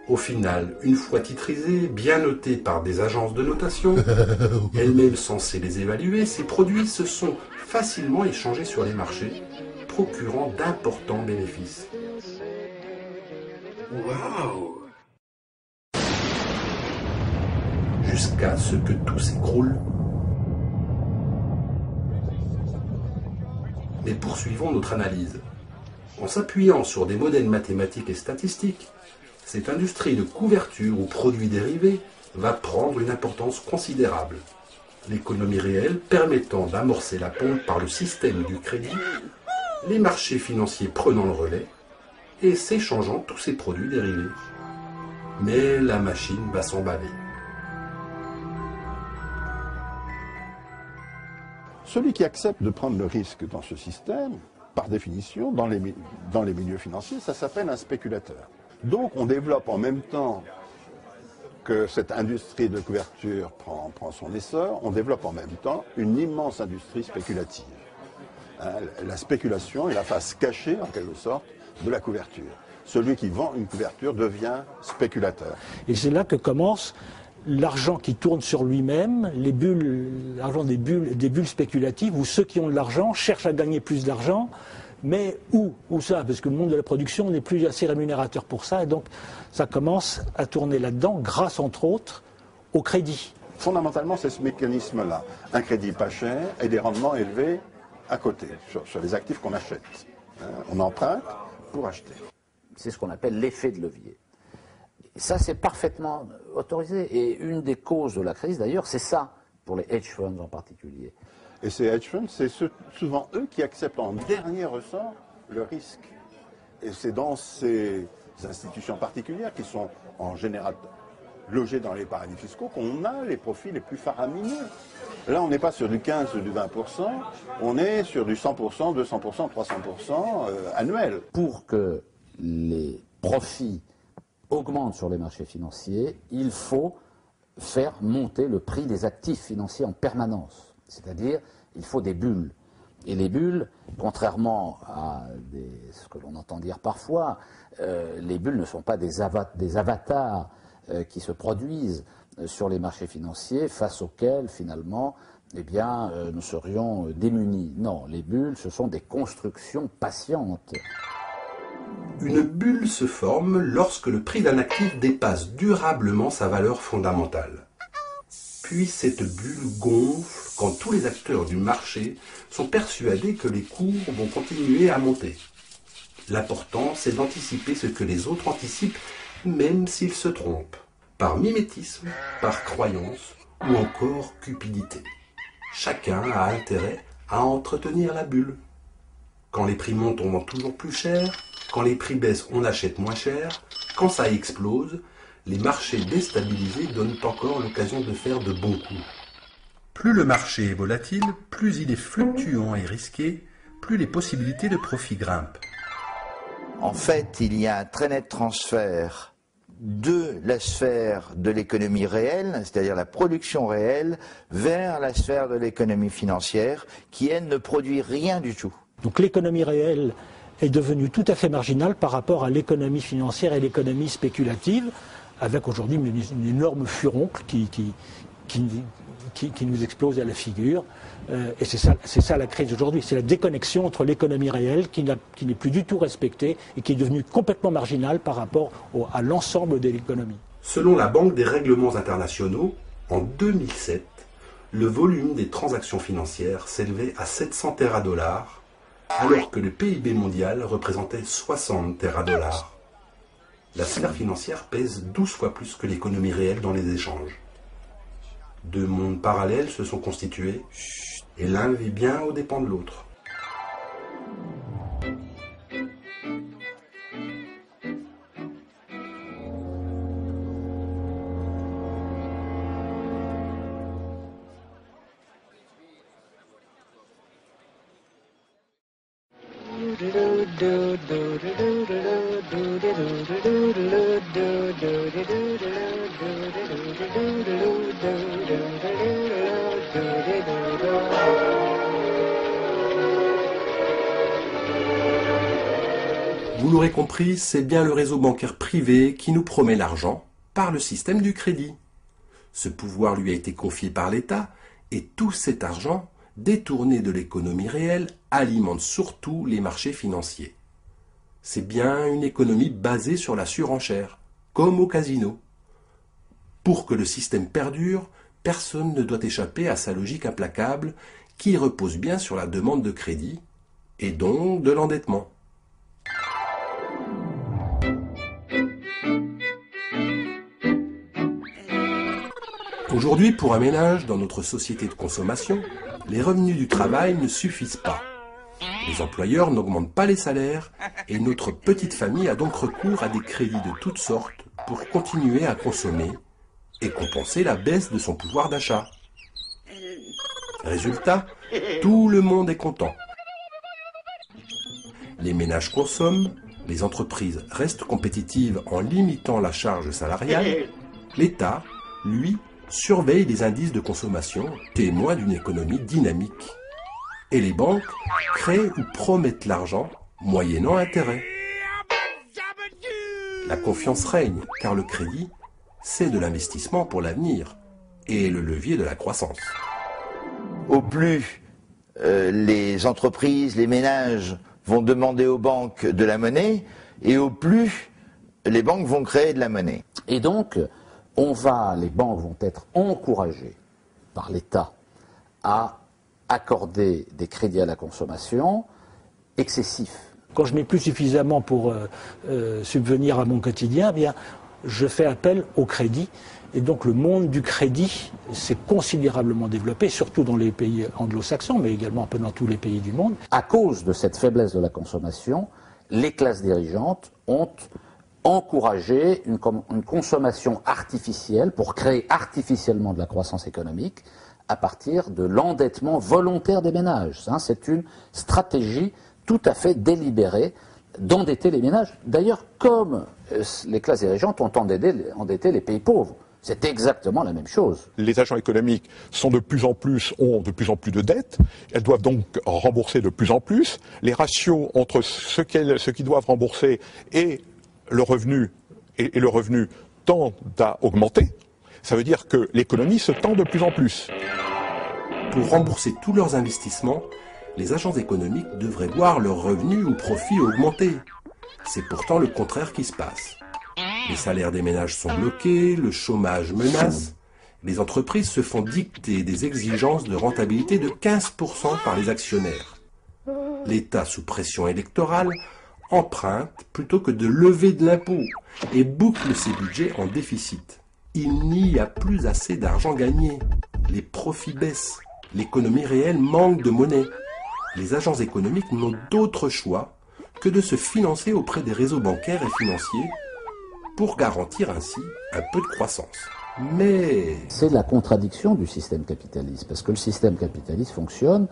Au final, une fois titrisés, bien notés par des agences de notation, elles-mêmes censées les évaluer, ces produits se sont facilement échangés sur les marchés, procurant d'importants bénéfices. Waouh! Jusqu'à ce que tout s'écroule. Mais poursuivons notre analyse. En s'appuyant sur des modèles mathématiques et statistiques, cette industrie de couverture ou produits dérivés va prendre une importance considérable. L'économie réelle permettant d'amorcer la pompe par le système du crédit, les marchés financiers prenant le relais et s'échangeant tous ces produits dérivés. Mais la machine va s'emballer. Celui qui accepte de prendre le risque dans ce système, par définition, dans les milieux financiers, ça s'appelle un spéculateur. Donc on développe en même temps que cette industrie de couverture prend son essor, on développe en même temps une immense industrie spéculative. La spéculation est la face cachée, en quelque sorte, de la couverture. Celui qui vend une couverture devient spéculateur. Et c'est là que commence l'argent qui tourne sur lui-même, l'argent des bulles spéculatives, où ceux qui ont de l'argent cherchent à gagner plus d'argent. Mais où ça? Parce que le monde de la production n'est plus assez rémunérateur pour ça, et donc ça commence à tourner là-dedans, grâce entre autres au crédit. Fondamentalement, c'est ce mécanisme-là. Un crédit pas cher et des rendements élevés à côté, sur les actifs qu'on achète. On emprunte pour acheter. C'est ce qu'on appelle l'effet de levier. Et ça, c'est parfaitement autorisé. Et une des causes de la crise, d'ailleurs, c'est ça, pour les hedge funds en particulier. Et ces hedge funds, c'est souvent eux qui acceptent en dernier ressort le risque. Et c'est dans ces institutions particulières qui sont en général logées dans les paradis fiscaux qu'on a les profits les plus faramineux. Là, on n'est pas sur du 15 ou du 20%, on est sur du 100%, 200%, 300% annuel. Pour que les profits augmentent sur les marchés financiers, il faut faire monter le prix des actifs financiers en permanence. C'est-à-dire, il faut des bulles. Et les bulles, contrairement à ce que l'on entend dire parfois, les bulles ne sont pas des avatars qui se produisent sur les marchés financiers face auxquels, finalement, nous serions démunis. Non, les bulles, ce sont des constructions patientes. Une bulle se forme lorsque le prix d'un actif dépasse durablement sa valeur fondamentale. Puis cette bulle gonfle quand tous les acteurs du marché sont persuadés que les cours vont continuer à monter. L'important, c'est d'anticiper ce que les autres anticipent, même s'ils se trompent, par mimétisme, par croyance ou encore cupidité. Chacun a intérêt à entretenir la bulle. Quand les prix montent, on vend toujours plus cher. Quand les prix baissent, on achète moins cher. Quand ça explose, les marchés déstabilisés donnent encore l'occasion de faire de bons coups. Plus le marché est volatile, plus il est fluctuant et risqué, plus les possibilités de profit grimpent. En fait, il y a un très net transfert de la sphère de l'économie réelle, c'est-à-dire la production réelle, vers la sphère de l'économie financière, qui, elle, ne produit rien du tout. Donc l'économie réelle est devenue tout à fait marginale par rapport à l'économie financière et l'économie spéculative, avec aujourd'hui une énorme furoncle qui nous explose à la figure. Et c'est ça la crise aujourd'hui, c'est la déconnexion entre l'économie réelle qui n'est plus du tout respectée et qui est devenue complètement marginale par rapport à l'ensemble de l'économie. Selon la Banque des règlements internationaux, en 2007, le volume des transactions financières s'élevait à 700 teradollars, alors que le PIB mondial représentait 60 teradollars. La sphère financière pèse 12 fois plus que l'économie réelle dans les échanges. Deux mondes parallèles se sont constitués, et l'un vit bien aux dépens de l'autre. Vous l'aurez compris, c'est bien le réseau bancaire privé qui nous promet l'argent par le système du crédit. Ce pouvoir lui a été confié par l'État et tout cet argent, détourné de l'économie réelle, alimente surtout les marchés financiers. C'est bien une économie basée sur la surenchère, comme au casino. Pour que le système perdure, personne ne doit échapper à sa logique implacable qui repose bien sur la demande de crédit et donc de l'endettement. Aujourd'hui, pour un ménage dans notre société de consommation, les revenus du travail ne suffisent pas. Les employeurs n'augmentent pas les salaires et notre petite famille a donc recours à des crédits de toutes sortes pour continuer à consommer et compenser la baisse de son pouvoir d'achat. Résultat, tout le monde est content. Les ménages consomment, les entreprises restent compétitives en limitant la charge salariale, l'État, lui, surveille les indices de consommation, témoins d'une économie dynamique. Et les banques créent ou promettent l'argent, moyennant intérêt. La confiance règne, car le crédit, c'est de l'investissement pour l'avenir et le levier de la croissance. Au plus les entreprises, les ménages vont demander aux banques de la monnaie, et au plus les banques vont créer de la monnaie. Et donc, les banques vont être encouragées par l'État à accorder des crédits à la consommation excessifs. Quand je n'ai plus suffisamment pour subvenir à mon quotidien, eh bien, je fais appel au crédit. Et donc le monde du crédit s'est considérablement développé, surtout dans les pays anglo-saxons, mais également un peu dans tous les pays du monde. À cause de cette faiblesse de la consommation, les classes dirigeantes ont encouragé une consommation artificielle pour créer artificiellement de la croissance économique à partir de l'endettement volontaire des ménages. C'est une stratégie tout à fait délibérée d'endetter les ménages. D'ailleurs, comme les classes dirigeantes ont endetté les pays pauvres. C'est exactement la même chose. Les agents économiques ont de plus en plus de dettes. Elles doivent donc rembourser de plus en plus. Les ratios entre ce qu'ils doivent rembourser et le revenu tendent à augmenter. Ça veut dire que l'économie se tend de plus en plus. Pour rembourser tous leurs investissements, les agents économiques devraient voir leurs revenus ou profits augmenter. C'est pourtant le contraire qui se passe. Les salaires des ménages sont bloqués, le chômage menace. Les entreprises se font dicter des exigences de rentabilité de 15% par les actionnaires. L'État, sous pression électorale, emprunte plutôt que de lever de l'impôt et boucle ses budgets en déficit. Il n'y a plus assez d'argent gagné. Les profits baissent. L'économie réelle manque de monnaie. Les agents économiques n'ont d'autre choix que de se financer auprès des réseaux bancaires et financiers pour garantir ainsi un peu de croissance. Mais c'est la contradiction du système capitaliste, parce que le système capitaliste fonctionne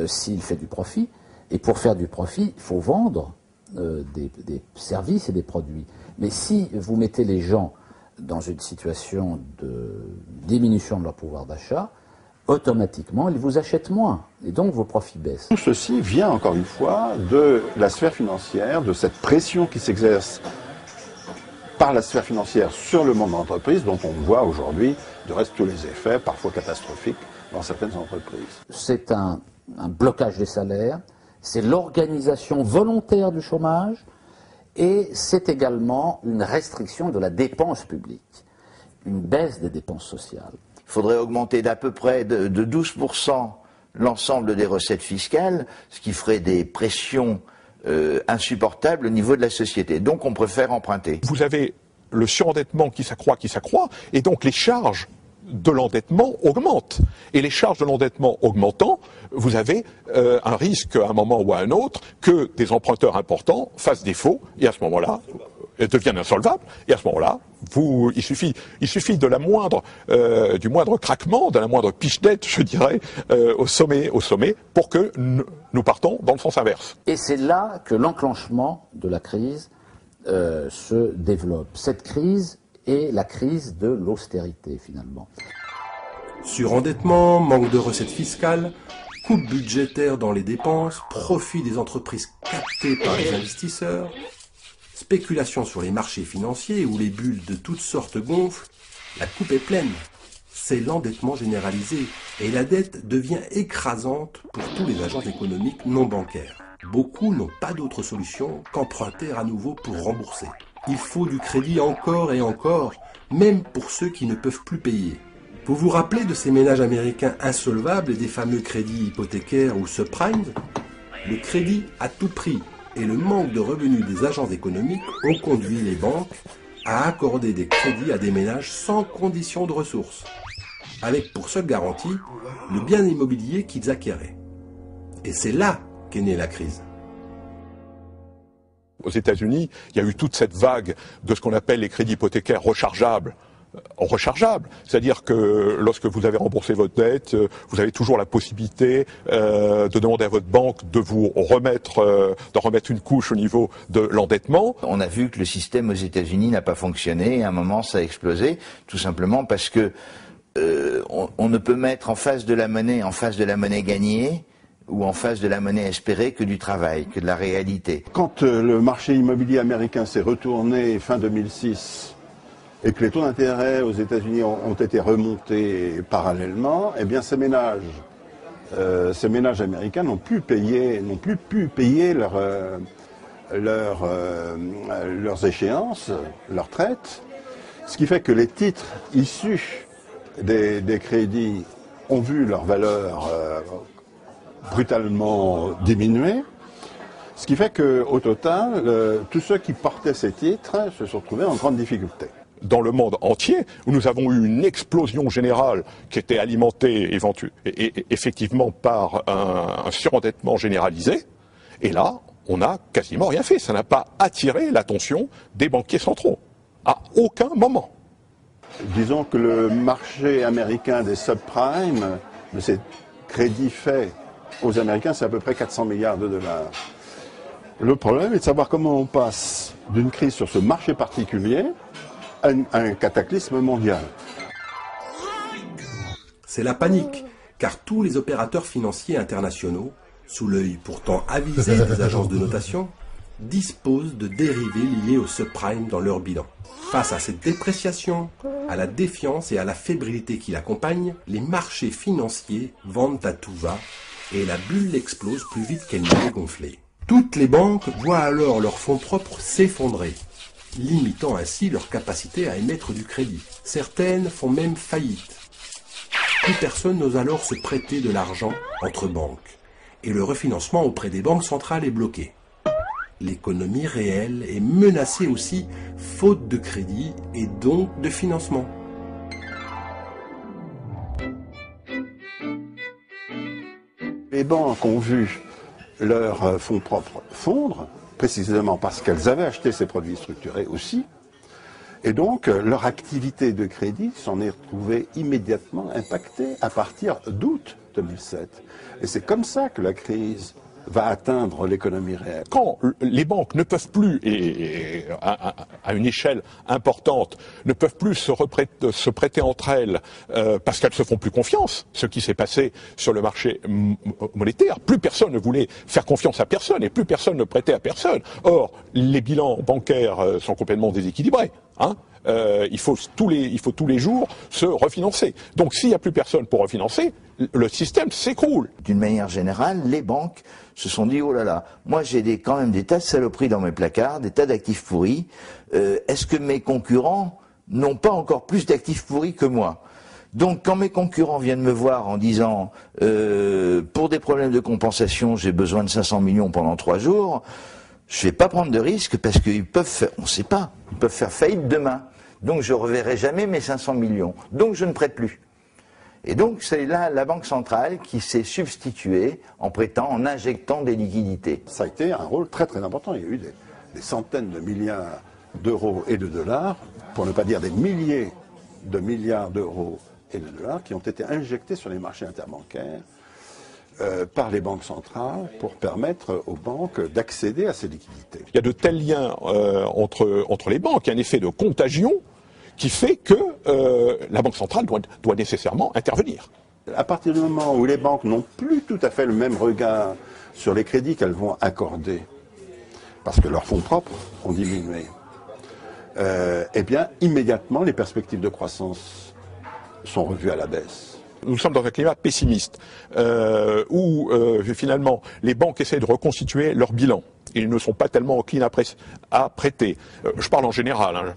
s'il fait du profit, et pour faire du profit, il faut vendre des services et des produits. Mais si vous mettez les gens dans une situation de diminution de leur pouvoir d'achat, automatiquement, ils vous achètent moins, et donc vos profits baissent. Tout ceci vient, encore une fois, de la sphère financière, de cette pression qui s'exerce par la sphère financière sur le monde de l'entreprise, dont on voit aujourd'hui, de reste, tous les effets, parfois catastrophiques, dans certaines entreprises. C'est un blocage des salaires, c'est l'organisation volontaire du chômage, et c'est également une restriction de la dépense publique, une baisse des dépenses sociales. Il faudrait augmenter d'à peu près de 12% l'ensemble des recettes fiscales, ce qui ferait des pressions insupportables au niveau de la société. Donc on préfère emprunter. Vous avez le surendettement qui s'accroît, et donc les charges de l'endettement augmentent. Et les charges de l'endettement augmentant, vous avez un risque à un moment ou à un autre que des emprunteurs importants fassent défaut, et à ce moment-là, deviennent insolvables, et à ce moment-là, il suffit de du moindre craquement, de la moindre pichenette, je dirais, au sommet, pour que nous partons dans le sens inverse. Et c'est là que l'enclenchement de la crise se développe. Cette crise est la crise de l'austérité, finalement. surendettement, manque de recettes fiscales, coupes budgétaires dans les dépenses, profit des entreprises captées par les investisseurs, spéculation sur les marchés financiers où les bulles de toutes sortes gonflent, la coupe est pleine. C'est l'endettement généralisé et la dette devient écrasante pour tous les agents économiques non bancaires. Beaucoup n'ont pas d'autre solution qu'emprunter à nouveau pour rembourser. Il faut du crédit encore et encore, même pour ceux qui ne peuvent plus payer. Vous vous rappelez de ces ménages américains insolvables et des fameux crédits hypothécaires ou subprimes? Le crédit à tout prix et le manque de revenus des agents économiques ont conduit les banques à accorder des crédits à des ménages sans condition de ressources, avec pour seule garantie le bien immobilier qu'ils acquéraient. Et c'est là qu'est née la crise. Aux États-Unis, il y a eu toute cette vague de ce qu'on appelle les crédits hypothécaires rechargeables. C'est-à-dire que lorsque vous avez remboursé votre dette, vous avez toujours la possibilité de demander à votre banque de vous remettre une couche au niveau de l'endettement. On a vu que le système aux États-Unis n'a pas fonctionné, et à un moment ça a explosé, tout simplement parce que on ne peut mettre en face de la monnaie gagnée, ou en face de la monnaie espérée, que du travail, que de la réalité. Quand le marché immobilier américain s'est retourné fin 2006 et que les taux d'intérêt aux États-Unis ont été remontés parallèlement, eh bien ces ménages américains n'ont plus pu payer leurs échéances, leurs traites, ce qui fait que les titres issus des crédits ont vu leur valeur brutalement diminuer, ce qui fait qu'au total, tous ceux qui portaient ces titres se sont retrouvés en grande difficulté. Dans le monde entier, où nous avons eu une explosion générale qui était alimentée effectivement par un surendettement généralisé, et là, on n'a quasiment rien fait. Ça n'a pas attiré l'attention des banquiers centraux, à aucun moment. Disons que le marché américain des subprimes, de ces crédits faits aux Américains, c'est à peu près 400 milliards de dollars. Le problème est de savoir comment on passe d'une crise sur ce marché particulier à un cataclysme mondial. C'est la panique, car tous les opérateurs financiers internationaux, sous l'œil pourtant avisé des agences de notation, disposent de dérivés liés au subprime dans leur bilan. Face à cette dépréciation, à la défiance et à la fébrilité qui l'accompagne, les marchés financiers vendent à tout va et la bulle explose plus vite qu'elle n'est gonflée. Toutes les banques voient alors leurs fonds propres s'effondrer, limitant ainsi leur capacité à émettre du crédit. Certaines font même faillite. Plus personne n'ose alors se prêter de l'argent entre banques, et le refinancement auprès des banques centrales est bloqué. L'économie réelle est menacée aussi, faute de crédit et donc de financement. Les banques ont vu leurs fonds propres fondre, précisément parce qu'elles avaient acheté ces produits structurés aussi, Et donc, leur activité de crédit s'en est retrouvée immédiatement impactée à partir d'août 2007. Et c'est comme ça que la crise va atteindre l'économie réelle. Quand les banques ne peuvent plus, et à une échelle importante, ne peuvent plus se prêter entre elles parce qu'elles se font plus confiance, ce qui s'est passé sur le marché monétaire, plus personne ne voulait faire confiance à personne et plus personne ne prêtait à personne. Or, les bilans bancaires sont complètement déséquilibrés. Il faut tous les jours se refinancer. Donc s'il n'y a plus personne pour refinancer, le système s'écroule. D'une manière générale, les banques se sont dit, oh là là, moi j'ai quand même des tas de saloperies dans mes placards, des tas d'actifs pourris. Est-ce que mes concurrents n'ont pas encore plus d'actifs pourris que moi? Donc quand mes concurrents viennent me voir en disant, pour des problèmes de compensation, j'ai besoin de 500 millions pendant 3 jours, je ne vais pas prendre de risque parce qu'ils peuvent faire, on ne sait pas, ils peuvent faire faillite demain. Donc je ne reverrai jamais mes 500 millions. Donc je ne prête plus. Et donc c'est là la Banque centrale qui s'est substituée en prêtant, en injectant des liquidités. Ça a été un rôle très très important. Il y a eu des centaines de milliards d'euros et de dollars, pour ne pas dire des milliers de milliards d'euros et de dollars, qui ont été injectés sur les marchés interbancaires par les banques centrales pour permettre aux banques d'accéder à ces liquidités. Il y a de tels liens entre les banques, il y a un effet de contagion qui fait que la Banque centrale doit nécessairement intervenir. À partir du moment où les banques n'ont plus tout à fait le même regard sur les crédits qu'elles vont accorder, parce que leurs fonds propres ont diminué, eh bien, immédiatement, les perspectives de croissance sont revues à la baisse. Nous sommes dans un climat pessimiste, où finalement les banques essaient de reconstituer leur bilan. Ils ne sont pas tellement enclins à prêter. Je parle en général.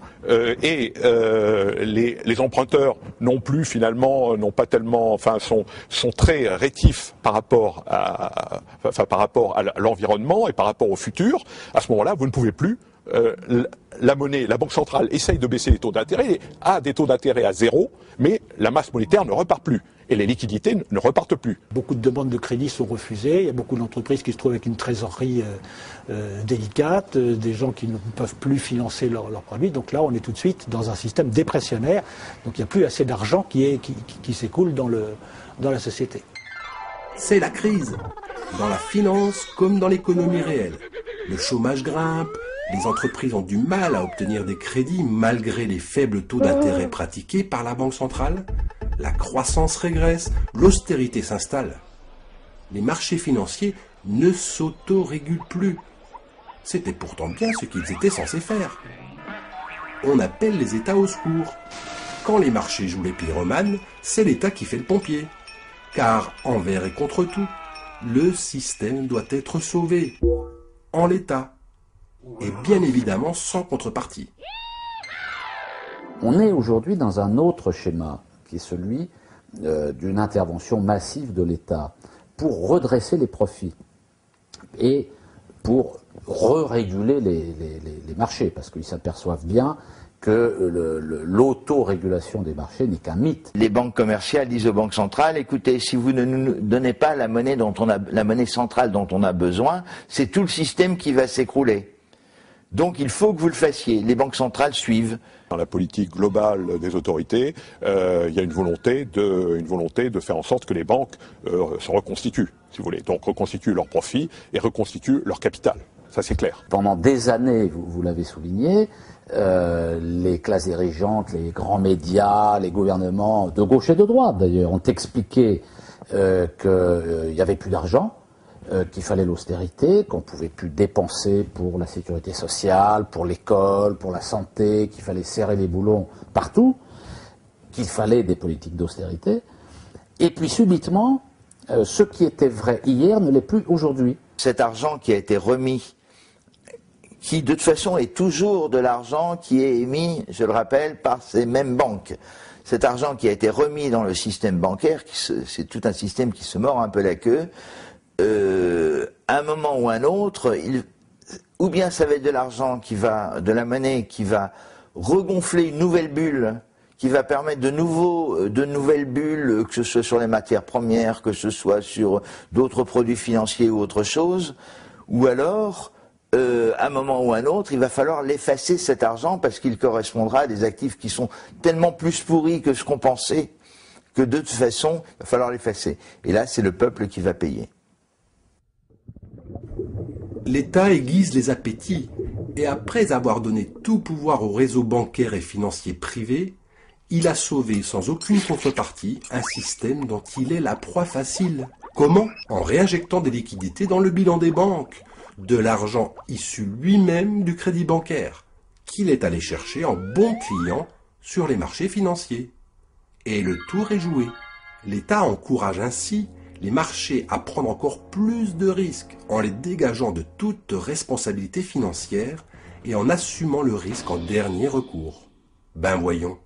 Et les emprunteurs non plus, finalement, n'ont pas tellement, sont très rétifs par rapport à l'environnement et par rapport au futur. À ce moment-là, vous ne pouvez plus. La Banque centrale essaye de baisser les taux d'intérêt, a des taux d'intérêt à 0, mais la masse monétaire ne repart plus. Et les liquidités ne repartent plus. Beaucoup de demandes de crédit sont refusées. Il y a beaucoup d'entreprises qui se trouvent avec une trésorerie délicate, des gens qui ne peuvent plus financer leurs produits. Donc là, on est tout de suite dans un système dépressionnaire. Donc il n'y a plus assez d'argent qui s'écoule dans la société. C'est la crise, dans la finance comme dans l'économie réelle. Le chômage grimpe, les entreprises ont du mal à obtenir des crédits malgré les faibles taux d'intérêt pratiqués par la Banque centrale. La croissance régresse, l'austérité s'installe. Les marchés financiers ne s'autorégulent plus. C'était pourtant bien ce qu'ils étaient censés faire. On appelle les États au secours. Quand les marchés jouent les pyromanes, c'est l'État qui fait le pompier. Car, envers et contre tout, le système doit être sauvé. En l'état. Et bien évidemment sans contrepartie. On est aujourd'hui dans un autre schéma, qui est celui d'une intervention massive de l'État pour redresser les profits et pour re-réguler les marchés, parce qu'ils s'aperçoivent bien que l'autorégulation des marchés n'est qu'un mythe. Les banques commerciales disent aux banques centrales, écoutez, si vous ne nous donnez pas la monnaie centrale dont on a besoin, c'est tout le système qui va s'écrouler. Donc il faut que vous le fassiez. Les banques centrales suivent. Dans la politique globale des autorités, il y a une volonté de faire en sorte que les banques se reconstituent, si vous voulez. Donc reconstituent leurs profits et reconstituent leur capital. Ça, c'est clair. Pendant des années, vous l'avez souligné, les classes dirigeantes, les grands médias, les gouvernements de gauche et de droite d'ailleurs, ont expliqué qu'il n'y avait plus d'argent, qu'il fallait l'austérité, qu'on ne pouvait plus dépenser pour la sécurité sociale, pour l'école, pour la santé, qu'il fallait serrer les boulons partout, qu'il fallait des politiques d'austérité. Et puis subitement, ce qui était vrai hier ne l'est plus aujourd'hui. Cet argent qui a été remis, qui de toute façon est toujours de l'argent qui est émis, je le rappelle, par ces mêmes banques. Cet argent qui a été remis dans le système bancaire, c'est tout un système qui se mord un peu la queue, à un moment ou un autre, ou bien ça va être de l'argent de la monnaie qui va regonfler une nouvelle bulle, qui va permettre de nouvelles bulles, que ce soit sur les matières premières, que ce soit sur d'autres produits financiers ou autre chose, ou alors à un moment ou à un autre, il va falloir l'effacer cet argent parce qu'il correspondra à des actifs qui sont tellement plus pourris que ce qu'on pensait que de toute façon, il va falloir l'effacer. Et là, c'est le peuple qui va payer. L'État aiguise les appétits et après avoir donné tout pouvoir au réseau bancaire et financier privé, il a sauvé sans aucune contrepartie un système dont il est la proie facile. Comment? En réinjectant des liquidités dans le bilan des banques, de l'argent issu lui-même du crédit bancaire, qu'il est allé chercher en bon client sur les marchés financiers. Et le tour est joué. L'État encourage ainsi les marchés à prendre encore plus de risques en les dégageant de toute responsabilité financière et en assumant le risque en dernier recours. Ben voyons.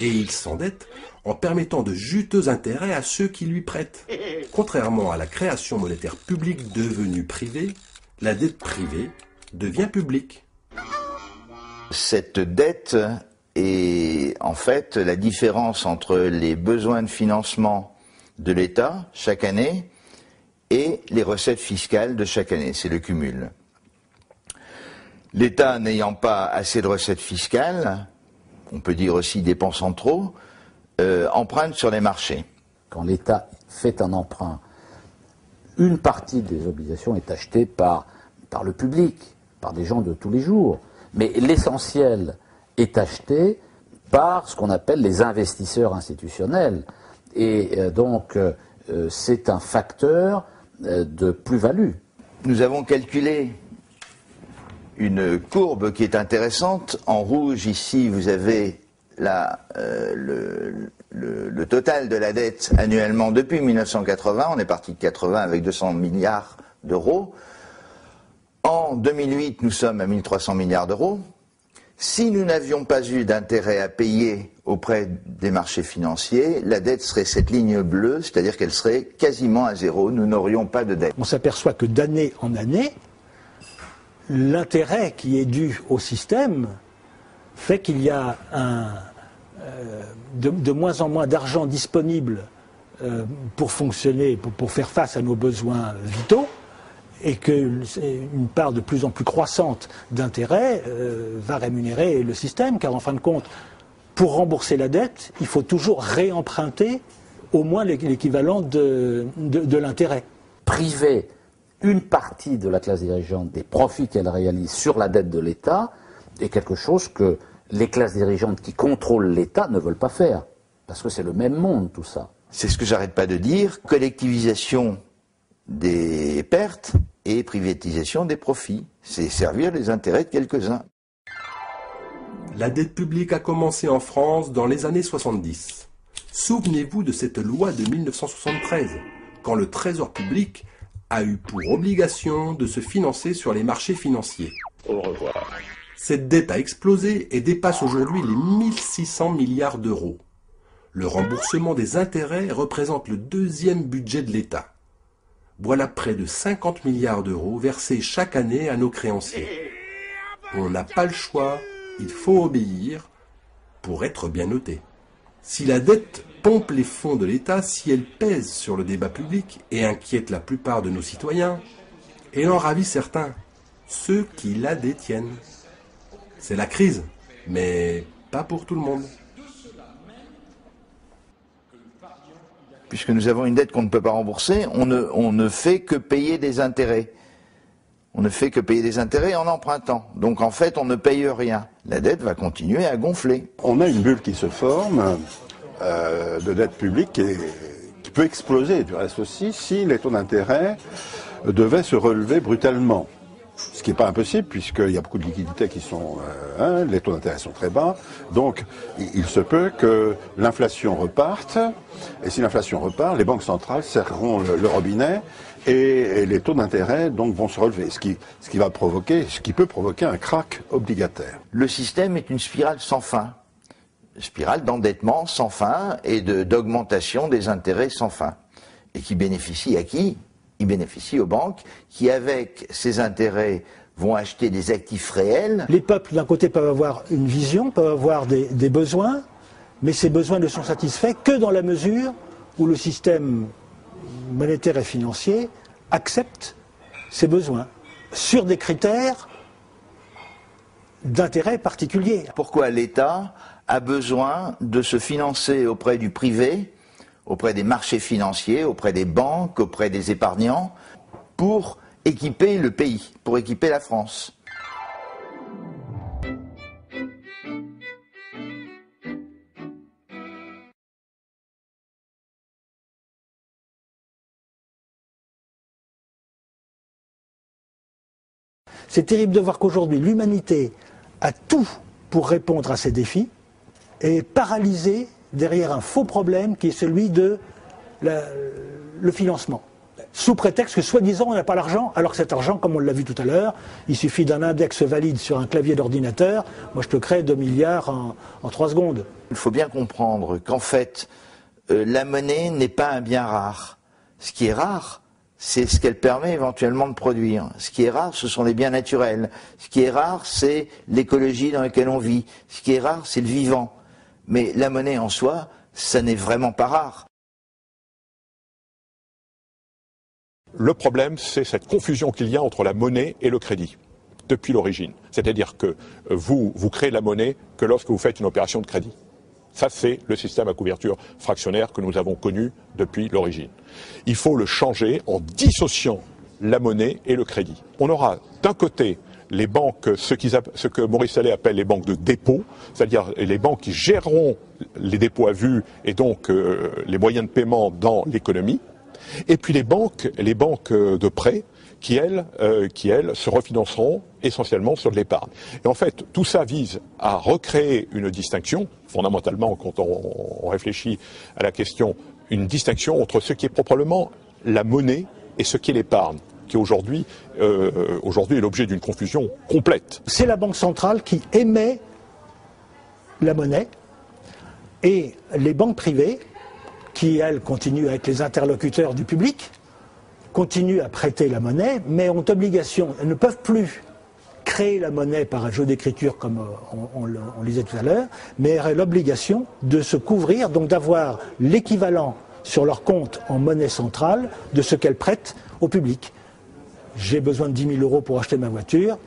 Et il s'endette en permettant de juteux intérêts à ceux qui lui prêtent. Contrairement à la création monétaire publique devenue privée, la dette privée devient publique. Cette dette est en fait la différence entre les besoins de financement de l'État chaque année et les recettes fiscales de chaque année. C'est le cumul. L'État n'ayant pas assez de recettes fiscales, on peut dire aussi dépensant trop, emprunte sur les marchés. Quand l'État fait un emprunt, une partie des obligations est achetée par le public, par des gens de tous les jours. Mais l'essentiel est acheté par ce qu'on appelle les investisseurs institutionnels. Et donc, c'est un facteur de plus-value. Nous avons calculé une courbe qui est intéressante. En rouge, ici, vous avez le total de la dette annuellement depuis 1980. On est parti de 80 avec 200 milliards d'euros. En 2008, nous sommes à 1300 milliards d'euros. Si nous n'avions pas eu d'intérêt à payer auprès des marchés financiers, la dette serait cette ligne bleue, c'est-à-dire qu'elle serait quasiment à zéro, nous n'aurions pas de dette. On s'aperçoit que d'année en année, l'intérêt qui est dû au système fait qu'il y a de moins en moins d'argent disponible pour fonctionner, pour faire face à nos besoins vitaux, et qu'une part de plus en plus croissante d'intérêt va rémunérer le système, car en fin de compte, pour rembourser la dette, il faut toujours réemprunter au moins l'équivalent de l'intérêt. Priver une partie de la classe dirigeante des profits qu'elle réalise sur la dette de l'État est quelque chose que les classes dirigeantes qui contrôlent l'État ne veulent pas faire, parce que c'est le même monde tout ça. C'est ce que j'arrête pas de dire, collectivisation des pertes et privatisation des profits. C'est servir les intérêts de quelques-uns. La dette publique a commencé en France dans les années 70. Souvenez-vous de cette loi de 1973, quand le Trésor public a eu pour obligation de se financer sur les marchés financiers. Au revoir. Cette dette a explosé et dépasse aujourd'hui les 1600 milliards d'euros. Le remboursement des intérêts représente le deuxième budget de l'État. Voilà près de 50 milliards d'euros versés chaque année à nos créanciers. On n'a pas le choix, il faut obéir pour être bien noté. Si la dette pompe les fonds de l'État, si elle pèse sur le débat public et inquiète la plupart de nos citoyens, elle en ravit certains, ceux qui la détiennent. C'est la crise, mais pas pour tout le monde. Puisque nous avons une dette qu'on ne peut pas rembourser, on ne fait que payer des intérêts. On ne fait que payer des intérêts en empruntant. Donc en fait, on ne paye rien. La dette va continuer à gonfler. On a une bulle qui se forme de dette publique qui peut exploser, du reste aussi, si les taux d'intérêt devaient se relever brutalement. Ce qui n'est pas impossible, puisqu'il y a beaucoup de liquidités qui sont... les taux d'intérêt sont très bas. Donc, il se peut que l'inflation reparte. Et si l'inflation repart, les banques centrales serreront le robinet et les taux d'intérêt donc vont se relever. Ce qui peut provoquer un krach obligataire. Le système est une spirale sans fin. Une spirale d'endettement sans fin et d'augmentation des intérêts sans fin. Et qui bénéficie à qui ? Il bénéficie aux banques qui, avec ces intérêts, vont acheter des actifs réels. Les peuples, d'un côté, peuvent avoir une vision, peuvent avoir des besoins, mais ces besoins ne sont satisfaits que dans la mesure où le système monétaire et financier accepte ces besoins. sur des critères d'intérêt particulier. Pourquoi l'État a besoin de se financer auprès du privé, auprès des marchés financiers, auprès des banques, auprès des épargnants, pour équiper le pays, pour équiper la France? C'est terrible de voir qu'aujourd'hui, l'humanité a tout pour répondre à ces défis et est paralysée derrière un faux problème qui est celui de le financement. Sous prétexte que, soi-disant, on n'a pas l'argent, alors que cet argent, comme on l'a vu tout à l'heure, il suffit d'un index valide sur un clavier d'ordinateur. Moi, je te crée 2 milliards en 3 secondes. Il faut bien comprendre qu'en fait, la monnaie n'est pas un bien rare. Ce qui est rare, c'est ce qu'elle permet éventuellement de produire. Ce qui est rare, ce sont les biens naturels. Ce qui est rare, c'est l'écologie dans laquelle on vit. Ce qui est rare, c'est le vivant. Mais la monnaie en soi, ça n'est vraiment pas rare. Le problème, c'est cette confusion qu'il y a entre la monnaie et le crédit, depuis l'origine. C'est-à-dire que vous créez la monnaie que lorsque vous faites une opération de crédit. Ça, c'est le système à couverture fractionnaire que nous avons connu depuis l'origine. Il faut le changer en dissociant la monnaie et le crédit. On aura d'un côté les banques, ce que Maurice Allais appelle les banques de dépôt, c'est-à-dire les banques qui géreront les dépôts à vue et donc les moyens de paiement dans l'économie, et puis les banques de prêt qui, elles, se refinanceront essentiellement sur de l'épargne. Et en fait, tout ça vise à recréer une distinction, fondamentalement, quand on réfléchit à la question, une distinction entre ce qui est proprement la monnaie et ce qui est l'épargne, qui aujourd'hui est l'objet d'une confusion complète. C'est la Banque centrale qui émet la monnaie et les banques privées, qui, elles, continuent à être les interlocuteurs du public, continuent à prêter la monnaie, mais ont obligation, elles ne peuvent plus créer la monnaie par un jeu d'écriture comme on lisait tout à l'heure, mais elles ont l'obligation de se couvrir, donc d'avoir l'équivalent sur leur compte en monnaie centrale de ce qu'elles prêtent au public. J'ai besoin de 10 000 euros pour acheter ma voiture,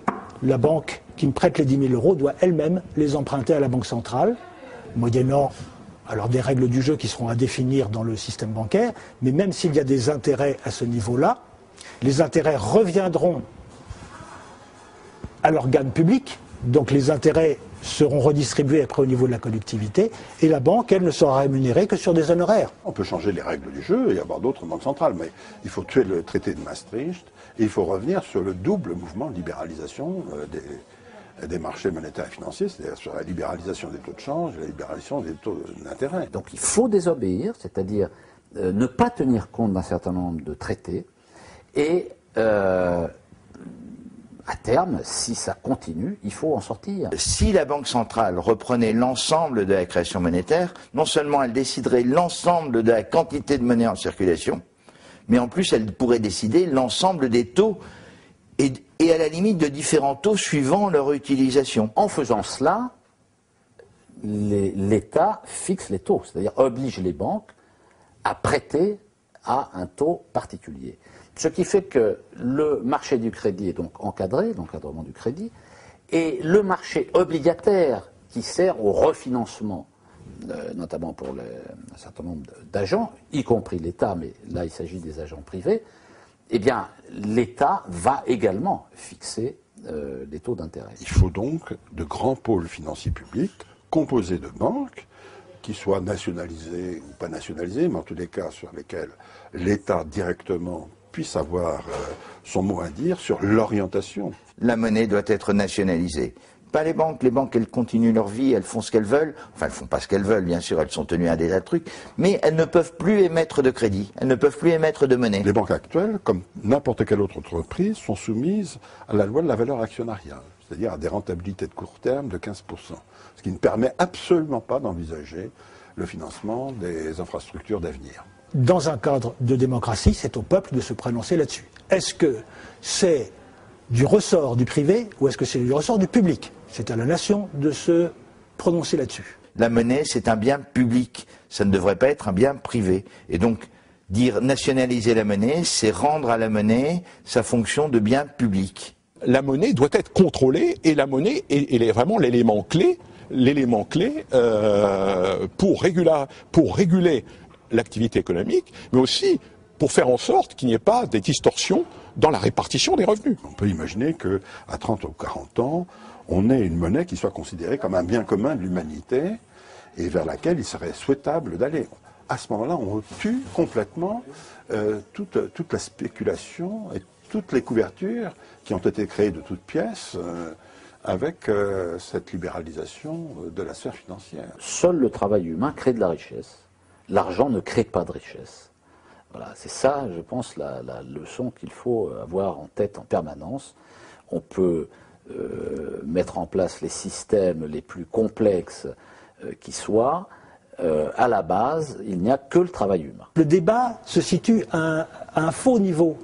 la banque qui me prête les 10 000 euros doit elle-même les emprunter à la Banque centrale, moyennant alors des règles du jeu qui seront à définir dans le système bancaire, mais même s'il y a des intérêts à ce niveau-là, les intérêts reviendront à l'organe public, donc les intérêts seront redistribués après au niveau de la collectivité, et la banque, elle, ne sera rémunérée que sur des honoraires. On peut changer les règles du jeu et avoir d'autres banques centrales, mais il faut tuer le traité de Maastricht, et il faut revenir sur le double mouvement de libéralisation des marchés monétaires et financiers, c'est-à-dire sur la libéralisation des taux de change et la libéralisation des taux d'intérêt. Donc il faut désobéir, c'est-à-dire ne pas tenir compte d'un certain nombre de traités, et à terme, si ça continue, il faut en sortir. Si la Banque centrale reprenait l'ensemble de la création monétaire, non seulement elle déciderait l'ensemble de la quantité de monnaie en circulation, mais en plus elle pourrait décider l'ensemble des taux et à la limite de différents taux suivant leur utilisation. En faisant cela, l'État fixe les taux, c'est-à-dire oblige les banques à prêter à un taux particulier. Ce qui fait que le marché du crédit est donc encadré, l'encadrement du crédit, et le marché obligataire qui sert au refinancement, notamment pour un certain nombre d'agents, y compris l'État, mais là il s'agit des agents privés, eh bien, l'État va également fixer les taux d'intérêt. Il faut donc de grands pôles financiers publics composés de banques qui soient nationalisées ou pas nationalisées, mais en tous les cas sur lesquels l'État directement puisse avoir son mot à dire sur l'orientation. La monnaie doit être nationalisée. Pas les banques. Les banques, elles continuent leur vie, elles font ce qu'elles veulent. Enfin, elles font pas ce qu'elles veulent, bien sûr, elles sont tenues à des tas de trucs. Mais elles ne peuvent plus émettre de crédit. Elles ne peuvent plus émettre de monnaie. Les banques actuelles, comme n'importe quelle autre entreprise, sont soumises à la loi de la valeur actionnariale, c'est-à-dire à des rentabilités de court terme de 15%. Ce qui ne permet absolument pas d'envisager le financement des infrastructures d'avenir. Dans un cadre de démocratie, c'est au peuple de se prononcer là-dessus. Est-ce que c'est du ressort du privé ou est-ce que c'est du ressort du public? C'est à la nation de se prononcer là-dessus. La monnaie, c'est un bien public. Ça ne devrait pas être un bien privé. Et donc, Dire nationaliser la monnaie, c'est rendre à la monnaie sa fonction de bien public. La monnaie doit être contrôlée et la monnaie est vraiment l'élément clé pour réguler l'activité économique, mais aussi pour faire en sorte qu'il n'y ait pas des distorsions dans la répartition des revenus. On peut imaginer qu'à 30 ou 40 ans, on ait une monnaie qui soit considérée comme un bien commun de l'humanité et vers laquelle il serait souhaitable d'aller. À ce moment-là, on tue complètement toute la spéculation et toutes les couvertures qui ont été créées de toutes pièces avec cette libéralisation de la sphère financière. Seul le travail humain crée de la richesse. L'argent ne crée pas de richesse. Voilà, c'est ça, je pense, la leçon qu'il faut avoir en tête en permanence. On peut mettre en place les systèmes les plus complexes qui soient. À la base, il n'y a que le travail humain. Le débat se situe à un faux niveau.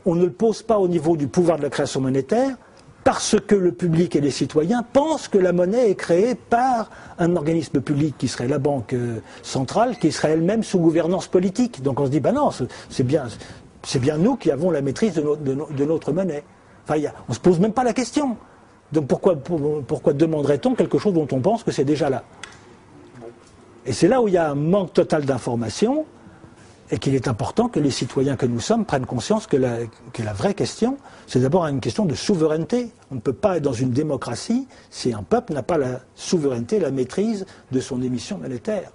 On ne le pose pas au niveau du pouvoir de la création monétaire parce que le public et les citoyens pensent que la monnaie est créée par un organisme public qui serait la Banque centrale, qui serait elle-même sous gouvernance politique. Donc on se dit, ben non, c'est bien nous qui avons la maîtrise de notre monnaie. Enfin, on ne se pose même pas la question. Donc pourquoi demanderait-on quelque chose dont on pense que c'est déjà là ? Et c'est là où il y a un manque total d'information et qu'il est important que les citoyens que nous sommes prennent conscience que la vraie question, c'est d'abord une question de souveraineté. On ne peut pas être dans une démocratie si un peuple n'a pas la souveraineté, la maîtrise de son émission monétaire.